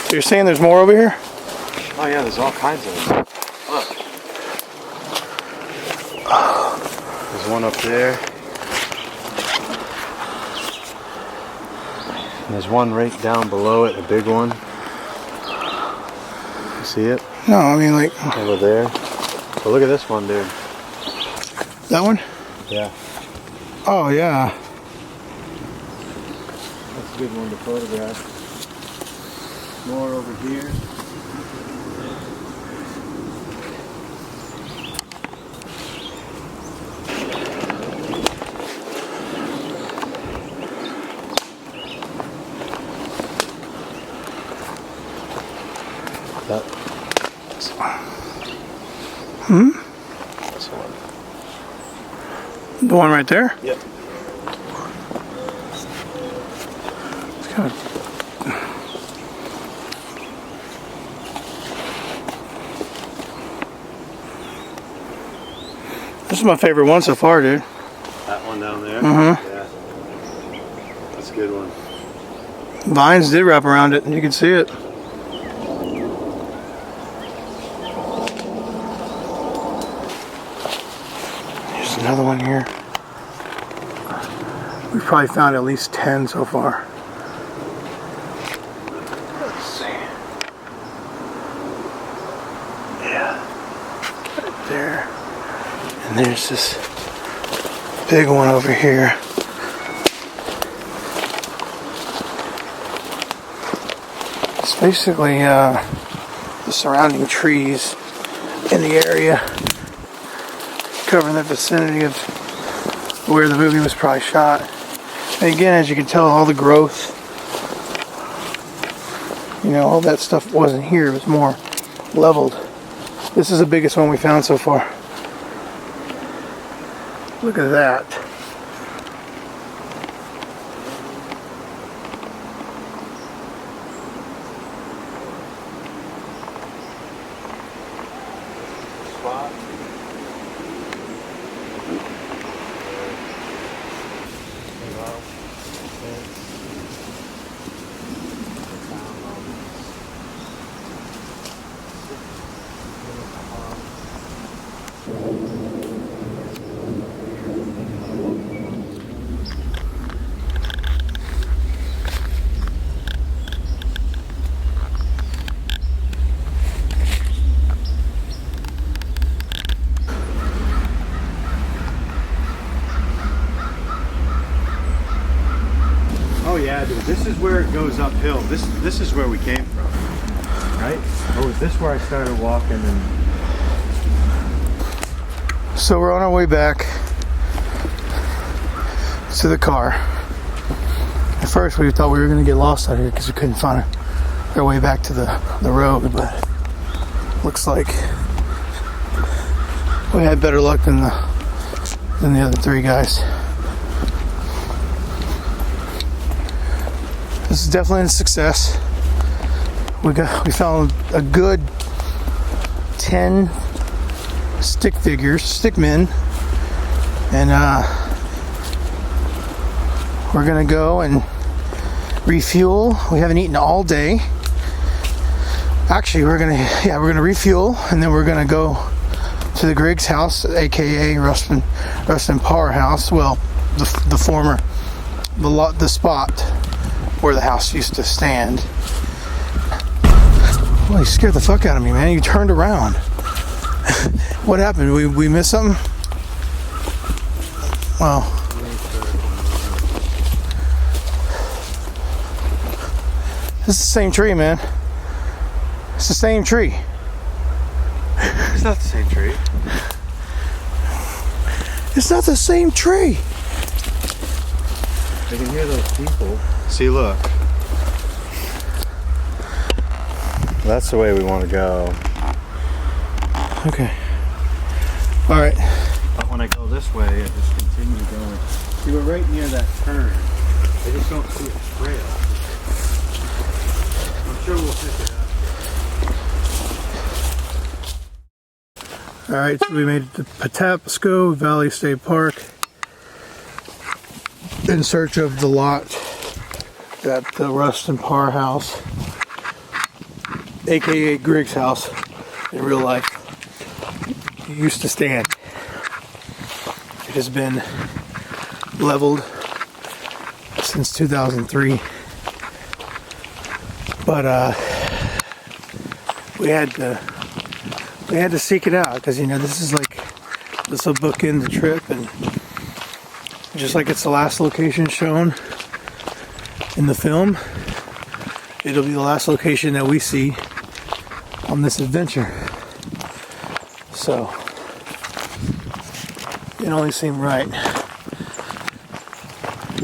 So you're saying there's more over here? Oh yeah, there's all kinds of them. Look. There's one up there. And there's one right down below it, a big one. You see it? No, I mean like over there. But look at this one, dude. That one? Yeah. Oh yeah. That's a good one to photograph. More over here. That. This one. The one right there? Yep. It's kind of. This is my favorite one so far, dude. That one down there? Mm-hmm. Yeah. That's a good one. Vines did wrap around it, and you can see it. There's another one here. We've probably found at least 10 so far. Let's see. Yeah. Right there. And there's this big one over here. It's basically the surrounding trees in the area covering the vicinity of where the movie was probably shot. And again, as you can tell, all the growth, you know, all that stuff wasn't here. It was more leveled. This is the biggest one we found so far. Look at that. Oh yeah, dude. This is where it goes uphill. This is where we came from, right? Oh, is this where I started walking and? So we're on our way back to the car. At first we thought we were going to get lost out here because we couldn't find our way back to the road, but looks like we had better luck than the other three guys. This is definitely a success. We found a good 10 stick men, and we're gonna go and refuel. We haven't eaten all day, Actually, we're gonna refuel, and then we're gonna go to the Griggs house, aka Rustin Parr house. Well, the former, the spot where the house used to stand. Well, you scared the fuck out of me, man. You turned around. What happened? We missed something? Well, this is the same tree, man. It's the same tree. It's not the same tree. It's not the same tree. I can hear those people. See, look. That's the way we want to go. Okay. All right. But when I go this way, I just continue going. See, we're right near that turn. I just don't see a trail. I'm sure we'll pick it up. All right. So we made it to Patapsco Valley State Park in search of the lot at the Rustin Parr house, aka Griggs house in real life. It used to stand. It has been leveled since 2003, but we had to seek it out because this will bookend the trip, and just like it's the last location shown in the film, it'll be the last location that we see on this adventure. So it only seemed right.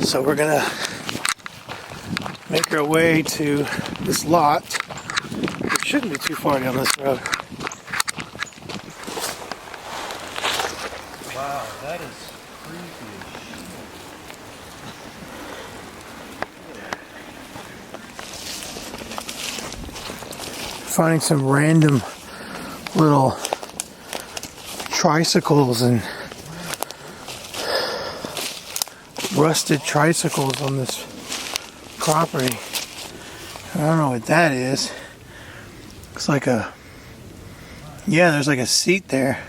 So we're gonna make our way to this lot. It shouldn't be too far down this road. Wow, that is creepy as shit. Finding some random little tricycles and rusted tricycles on this property. I don't know what that is. Looks like there's like a seat there.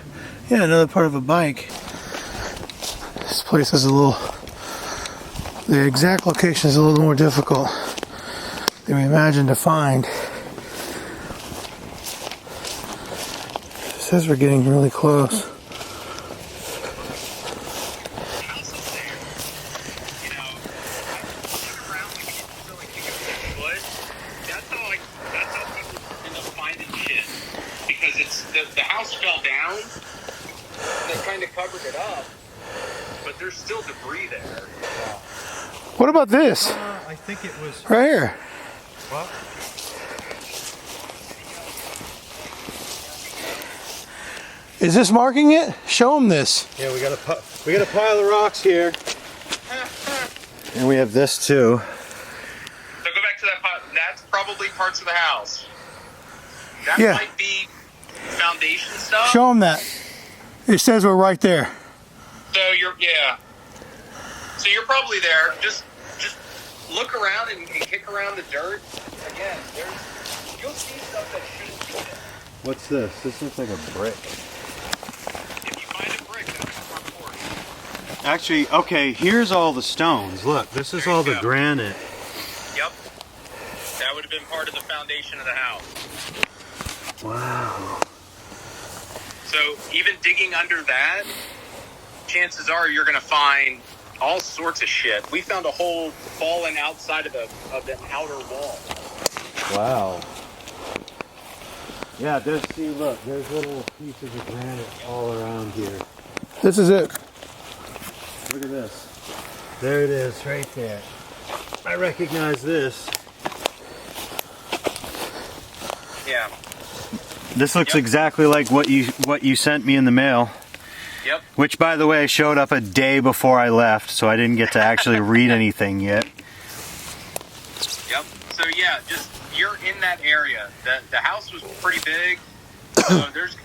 Yeah, another part of a bike. This place is the exact location is a little more difficult than we imagined to find. It says we're getting really close. The house fell down. They kind of covered it up, but there's still debris there. What about this? I think it was Right here. what? Is this marking it? Show them this. Yeah, we got a pile of rocks here, and we have this too. So go back to that pot. That's probably parts of the house. That Yeah. might be foundation stuff. Show them that. It says we're right there. So So you're probably there. Just look around and kick around the dirt. Again, you'll see stuff that shouldn't be there. What's this? This looks like a brick. If you find a brick, that's a front porch. Actually, okay, here's all the stones. Look, this is all the granite. Yep. That would have been part of the foundation of the house. Wow. So even digging under that, chances are you're going to find all sorts of shit. We found a hole fallen outside of the outer wall. Wow. Yeah, look, there's little pieces of granite all around here. This is it. Look at this. There it is, right there. I recognize this. Yeah. This looks exactly like what you sent me in the mail. Yep. Which, by the way, showed up a day before I left, so I didn't get to actually read anything yet. Yep. So yeah, you're in that area. The house was pretty big. So there's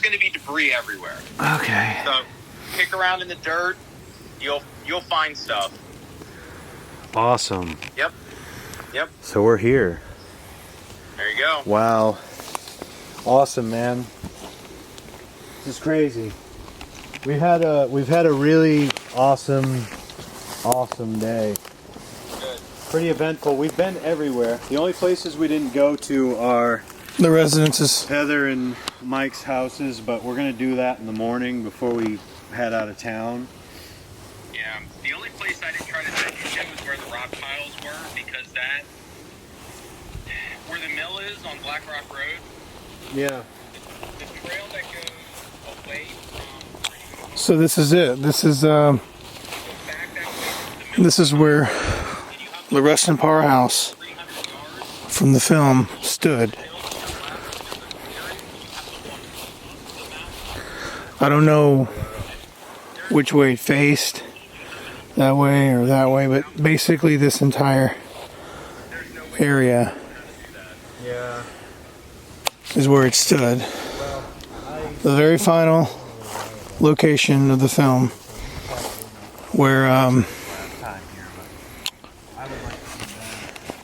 going to be debris everywhere. Okay. So kick around in the dirt. You'll find stuff. Awesome. Yep. So we're here. There you go. Wow. Awesome, man. This is crazy. We've had a really awesome day. Good. Pretty eventful. We've been everywhere. The only places we didn't go to are The residences. Heather and Mike's houses, but we're gonna do that in the morning before we head out of town. Yeah. The only place I didn't try to take you to was where the rock piles were, because that, where the mill is on Black Rock Road, Yeah. the trail that goes away from So this is it. This is back that way to the mill. this is where the Rustin Parr house 300 yards. from the film stood. I don't know which way it faced, that way or that way, but basically this entire area Yeah. is where it stood. The very final location of the film where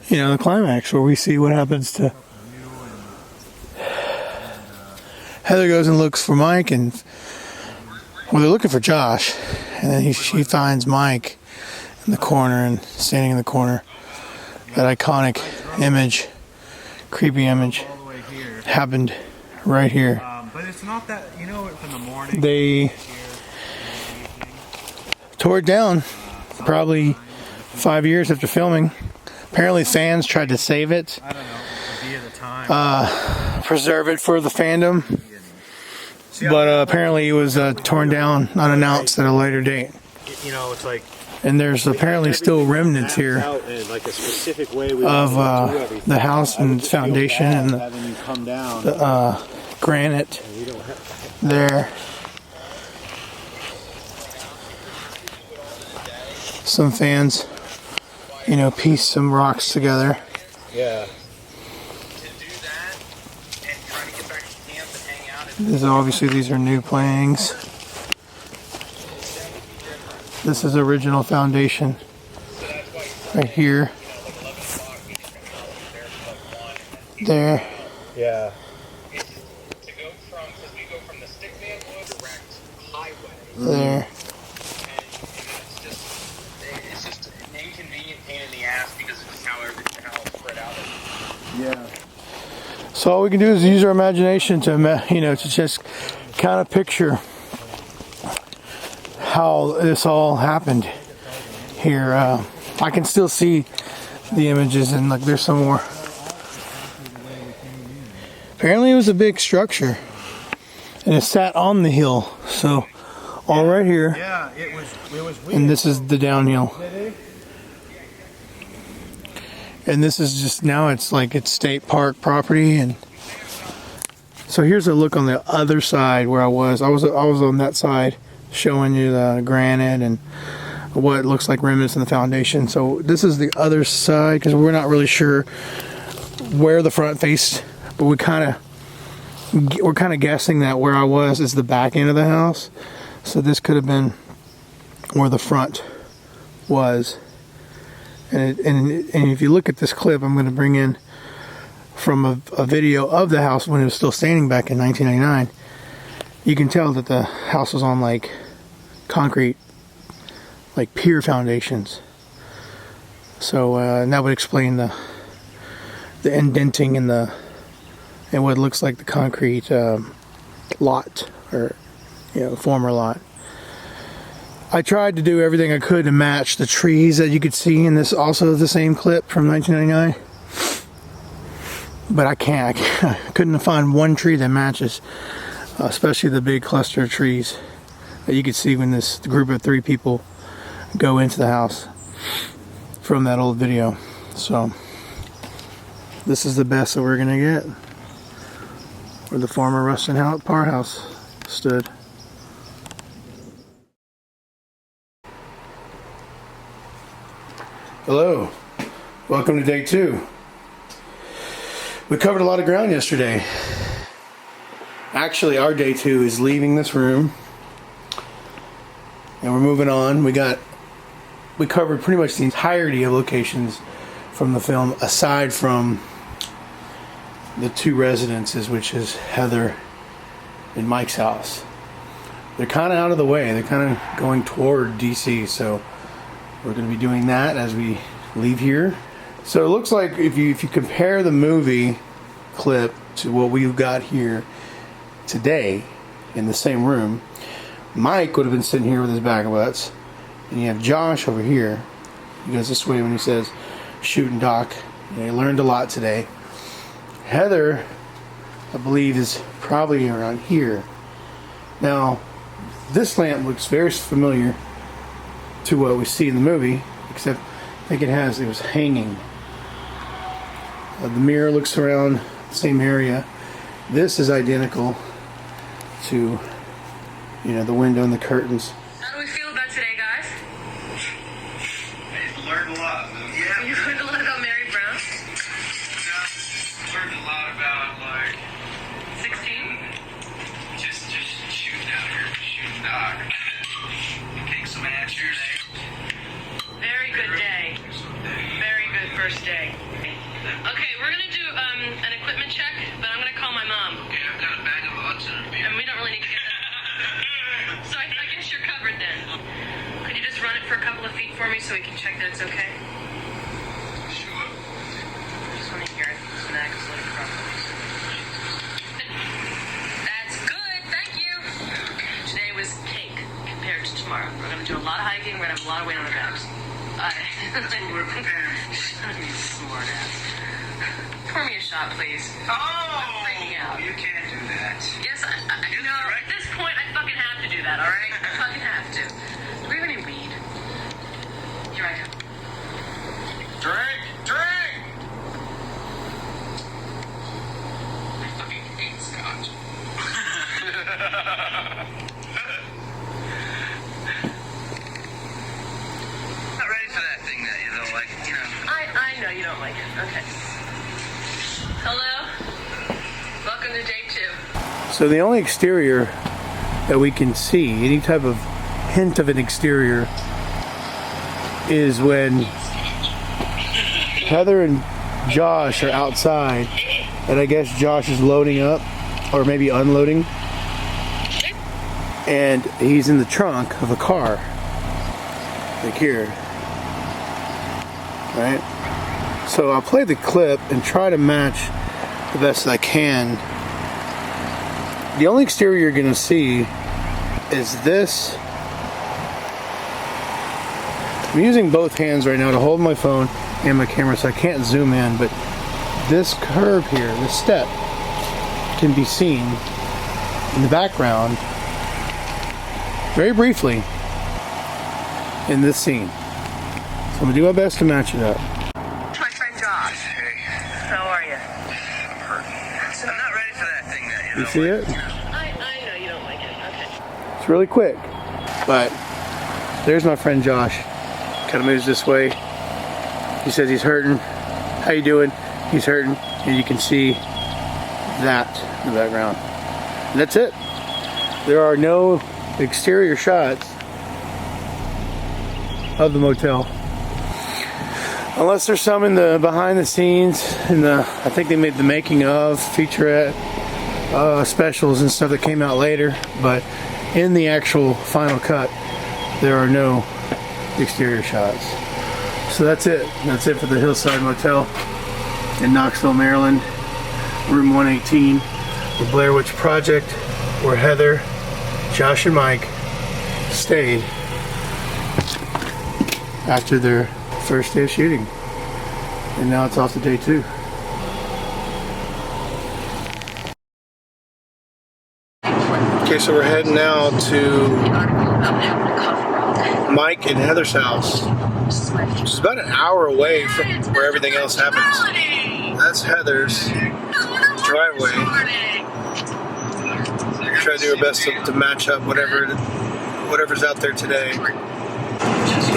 you know, the climax where we see what happens to Heather goes and looks for Mike, and well, they're looking for Josh, and then she finds Mike in the corner and standing in the corner. That iconic image, creepy image, happened right here. But it's not that, you know, from the morning. They tore it down probably 5 years after filming. Apparently fans tried to save it, I don't know, via the time. preserve it for the fandom, but apparently it was torn down unannounced at a later date. You know, it's like And there's apparently still remnants here out in like a specific way we of want to do everything. the house and its foundation and the Having you come down. granite there. Some fans, you know, piece some rocks together. Yeah. This obviously these are new planks. This is original foundation right here. There. Yeah. To go from, because we go from the Stickman Wood direct highway, There. and it's just an inconvenient pain in the ass because of just how it's spread out. Yeah. So all we can do is use our imagination to, you know, to just kind of picture how this all happened here. I can still see the images, and look, there's some more. Apparently it was a big structure, and it sat on the hill. So all right here, Yeah, it was weird. and this is the downhill. And this is just, now it's like it's state park property. And so here's a look on the other side where I was on that side showing you the granite and what looks like remnants in the foundation. So this is the other side, because we're not really sure where the front faced, but we're kind of guessing that where I was is the back end of the house. So this could have been where the front was. And if you look at this clip, I'm going to bring in from a video of the house when it was still standing back in 1999. You can tell that the house was on like concrete, like pier foundations. So and that would explain the indenting in what looks like the concrete lot, or former lot. I tried to do everything I could to match the trees that you could see in this, also the same clip from 1999. But I can't. I couldn't find one tree that matches, especially the big cluster of trees that you could see when this group of 3 people go into the house from that old video. So this is the best that we're gonna get, where the former Rustin Parr house stood. Hello, welcome to day 2. We covered a lot of ground yesterday. Actually, our day 2 is leaving this room and we're moving on. We covered pretty much the entirety of locations from the film, aside from the two residences, which is Heather and Mike's house. They're kind of out of the way. They're kind of going toward DC, so we're going to be doing that as we leave here. So it looks like if you compare the movie clip to what we've got here today in the same room, Mike would have been sitting here with his bag of butts, and you have Josh over here. He goes this way when he says shoot and dock. He learned a lot today. Heather, I believe, is probably around here. Now, this lamp looks very familiar to what we see in the movie, except I think it was hanging. The mirror looks around the same area. This is identical to, the window and the curtains. How do we feel about today, guys? I learned a lot. Yeah. You learned a lot about Mary Brown? Yeah. Learned a lot about, 16? just shooting out here, shooting dog. Take some answers. Very good day. Very good first day. Okay, we're gonna do an equipment check, but I'm gonna call my mom. Okay, I've got a bag of odds in it. And we don't really need to get that. So I guess you're covered then. Could you just run it for a couple of feet for me so we can check that it's okay? Sure. I just want to hear it. Snacks like crossbones. That's good, thank you. Today was cake compared to tomorrow. We're gonna do a lot of hiking. We're gonna have a lot of weight on our backs. That's what we're preparing. You smart ass. Pour me a shot, please. Oh! I'm freaking out. You can't do that. Yes, at this point, I fucking have to do that, alright? I fucking have to. Do we have any weed? Here I go. Drink! I fucking hate scotch. Not ready for that thing that you don't like, I know you don't like it. Okay. Hello? Welcome to day 2. So the only exterior that we can see, any type of hint of an exterior, is when Heather and Josh are outside, and I guess Josh is loading up, or maybe unloading, and he's in the trunk of a car, like here, right? So I'll play the clip and try to match the best I can. The only exterior you're gonna see is this. I'm using both hands right now to hold my phone and my camera, so I can't zoom in, but this curve here, this step, can be seen in the background very briefly in this scene. So I'm gonna do my best to match it up. My friend Josh. Hey, How are you? I'm hurting. I'm not ready for that thing that You see it? I know you don't like it. Okay. It's really quick, but there's my friend Josh. Kind of moves this way. He says he's hurting. How you doing? He's hurting, and you can see that in the background. And that's it. There are no exterior shots of the motel, unless there's some in the behind the scenes. In the, I think they made the making of featurette specials and stuff that came out later. But in the actual final cut, there are no exterior shots. So that's it. That's it for the Hillside Motel in Knoxville, Maryland, room 118, the Blair Witch Project, where Heather, Josh, and Mike stayed after their first day of shooting. And now it's off to day 2. Okay, so we're heading now to Mike and Heather's house, which is about an hour away from where everything else happens. That's Heather's driveway. Try to do our best to match up whatever's out there today.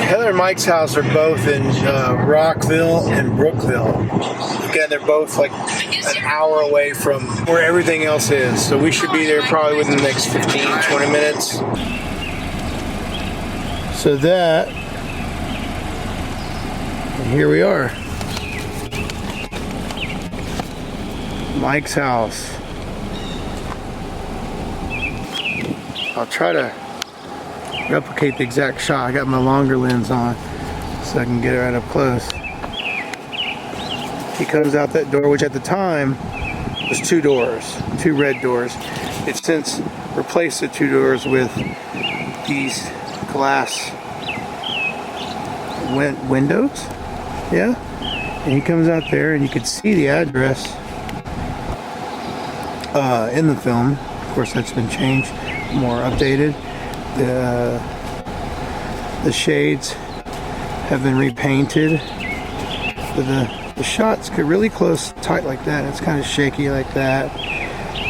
Heather and Mike's house are both in Rockville and Brookville. Again, they're both like an hour away from where everything else is. So we should be there probably within the next 15, 20 minutes. So that, and here we are. Mike's house. I'll try to replicate the exact shot. I got my longer lens on so I can get it right up close. He comes out that door, which at the time was 2 doors, 2 red doors. It's since replaced the 2 doors with these glass windows. Yeah. And he comes out there and you could see the address in the film. Of course, that's been changed, more updated. The shades have been repainted. But the shots get really close, tight like that. It's kind of shaky like that.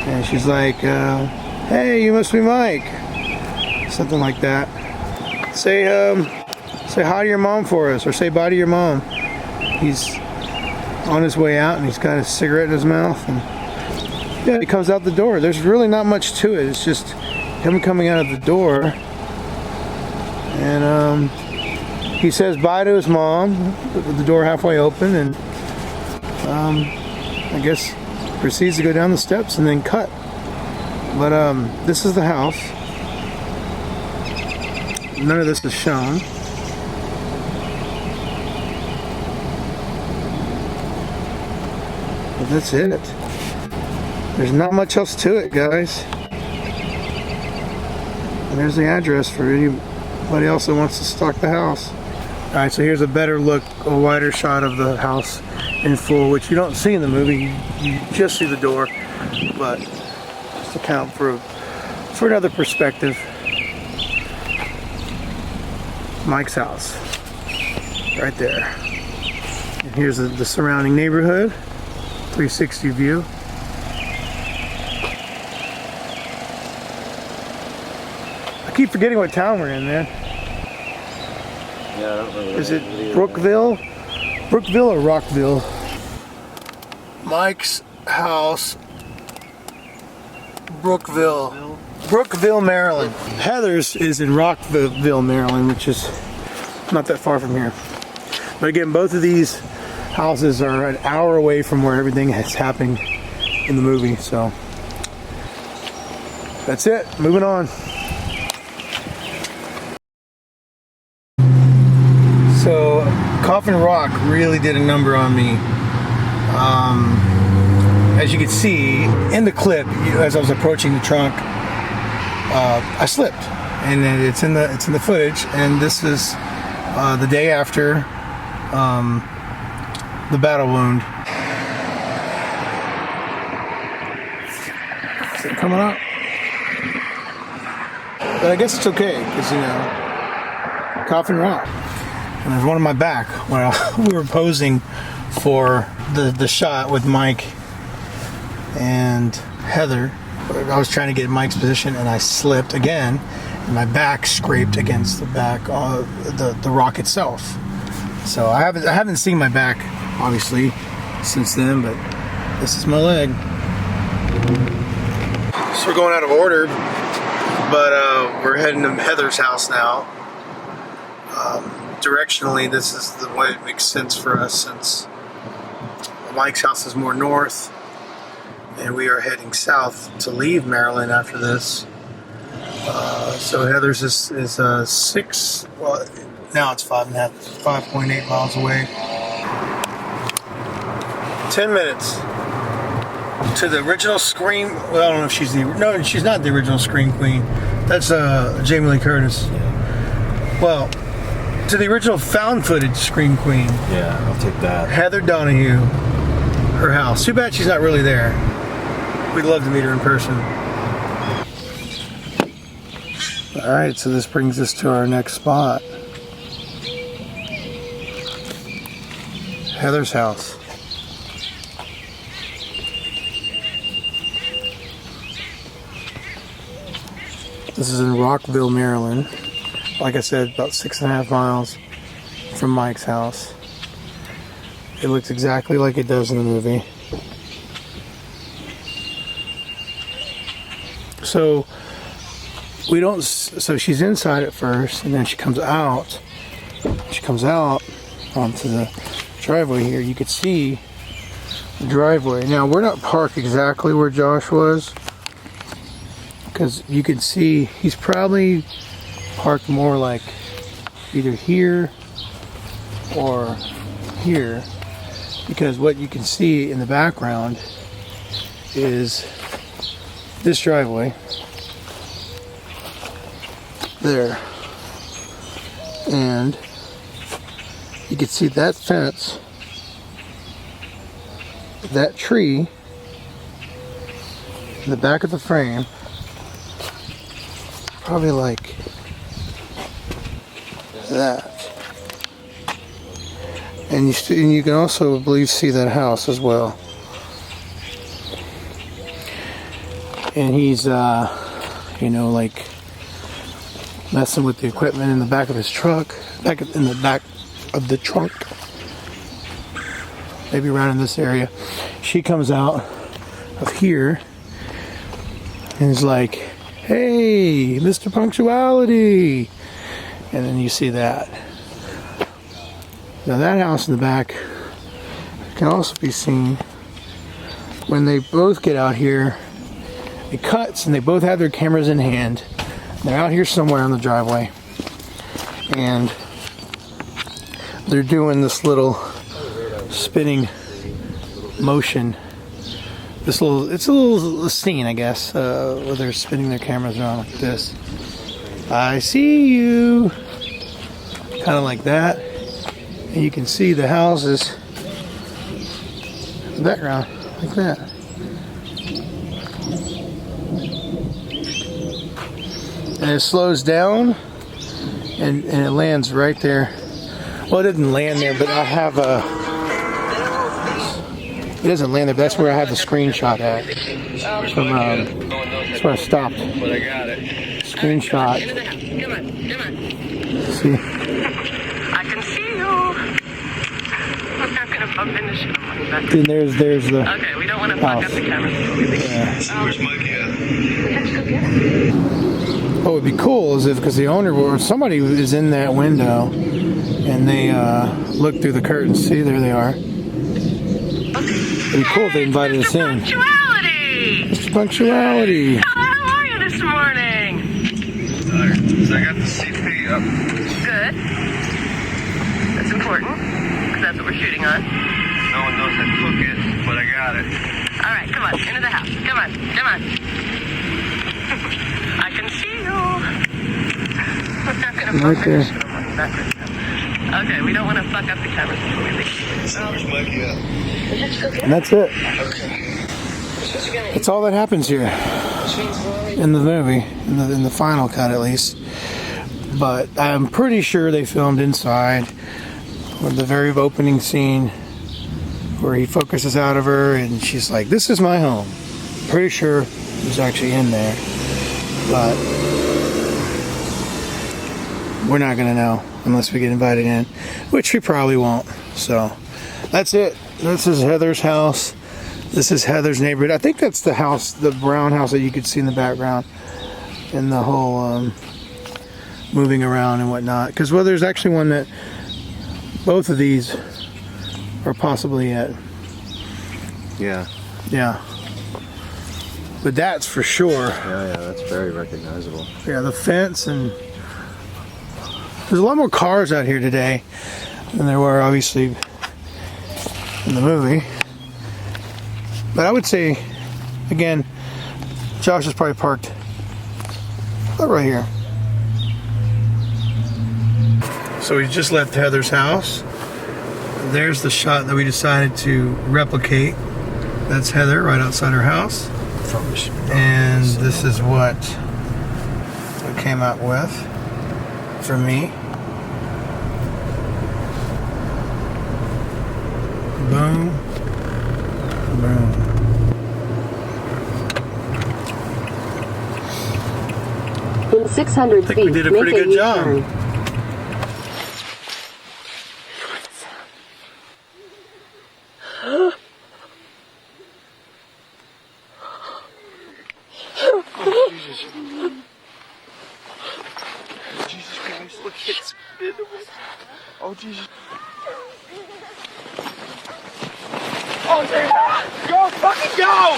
And she's like, "Hey, you must be Mike." Something like that. Say hi to your mom for us, or say bye to your mom. He's on his way out and he's got a cigarette in his mouth, and yeah, he comes out the door. There's really not much to it. It's just him coming out of the door, and he says bye to his mom with the door halfway open, and I guess proceeds to go down the steps and then cut. But this is the house. None of this is shown. But that's it. There's not much else to it, guys. And there's the address for anybody else that wants to stalk the house. Alright, so here's a better look, a wider shot of the house in full, which you don't see in the movie. You just see the door, but just to count for another perspective. Mike's house, right there. And here's the surrounding neighborhood, 360 view. I keep forgetting what town we're in, man. Yeah, I don't really. Is it Brookville? Brookville or Rockville? Mike's house, Brookville. Brookville, Maryland. Heather's is in Rockville, Maryland, which is not that far from here. But again, both of these houses are an hour away from where everything is happening in the movie. So that's it. Moving on. So Coffin Rock really did a number on me. As you can see in the clip, as I was approaching the trunk, I slipped, and it's in the footage. And this is the day after the battle wound. Is it coming up? But I guess it's okay, because Coffin Rock. And there's one on my back when we were posing for the shot with Mike and Heather. I was trying to get Mike's position and I slipped again, and my back scraped against the back of the rock itself. So I haven't seen my back obviously since then, but this is my leg. So we're going out of order, but we're heading to Heather's house now. Directionally, this is the way it makes sense for us, since Mike's house is more north and we are heading south to leave Maryland after this. So Heather's is 6, well, now it's 5.8 miles away. 10 minutes to the original Scream. Well, I don't know if she's no, she's not the original Scream Queen. That's Jamie Lee Curtis. Well, to the original found footage Scream Queen. Yeah, I'll take that. Heather Donahue, her house. Too bad she's not really there. We'd love to meet her in person. Alright, so this brings us to our next spot. Heather's house. This is in Rockville, Maryland. Like I said, about 6.5 miles from Mike's house. It looks exactly like it does in the movie. So so she's inside at first, and then she comes out. She comes out onto the driveway here. You could see driveway. Now we're not parked exactly where Josh was, because you can see he's probably parked more like either here or here, because what you can see in the background is this driveway there, and you can see that fence, that tree in the back of the frame, probably like that. And you can also, I believe, see that house as well. And he's, you know, like messing with the equipment in the back of his truck, in the back of the trunk. Maybe around in this area. She comes out of here and is like, "Hey, Mr. Punctuality." And then you see that. Now that house in the back can also be seen when they both get out here. It cuts and they both have their cameras in hand. They're out here somewhere on the driveway, and they're doing this little spinning motion. It's a little scene, I guess, where they're spinning their cameras around like this. I see you, kind of like that. And you can see the houses in the background, like that. And it slows down, and it lands right there. Well, it didn't land there, but I have a... It doesn't land there, but that's where I have the screenshot at. From, that's where I stopped. But I got it. Screenshot. Come on. See? I can see you. I'm not gonna bump into shit. Then there's the Okay, we don't want to fuck up the camera. Where's Mikey at? What would be cool is if, because the owner or somebody is in that window and they look through the curtains. See, there they are. It'd be cool if they invited us in. Punctuality! Mr. Punctuality! How are you this morning? So I got the CP up. Good. That's important, because that's what we're shooting on. No one knows I took it, but I got it. All right, come on, into the house. Come on. I can see you. I'm not gonna Right fuck there. up shit on my back. Okay, we don't want to fuck up the camera before we leave. Where's Mikey at? And that's it. Okay. That's all that happens here in the movie, in the final cut at least. But I'm pretty sure they filmed inside with the very opening scene where he focuses out of her and she's like, "This is my home." Pretty sure he's actually in there, but we're not gonna know unless we get invited in, which we probably won't. So that's it. This is Heather's house. This is Heather's neighborhood. I think that's the house, the brown house that you could see in the background, and the whole moving around and whatnot. Because, well, there's actually one that both of these are possibly at. Yeah. Yeah. But that's for sure. Yeah, that's very recognizable. Yeah, the fence, and there's a lot more cars out here today than there were obviously in the movie. But I would say, again, Josh is probably parked about right here. So we just left Heather's house. There's the shot that we decided to replicate. That's Heather right outside her house. And this is what we came out with for me. Boom. Boom. In 600 I think we feet, did a pretty make good job. U-turn. Jesus Christ, look, it's in the way. Oh, Jesus. Go, fucking go!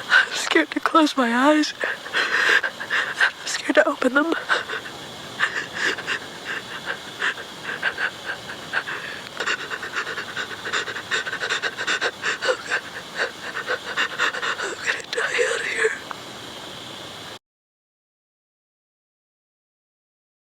I'm scared to close my eyes. I'm scared to open them.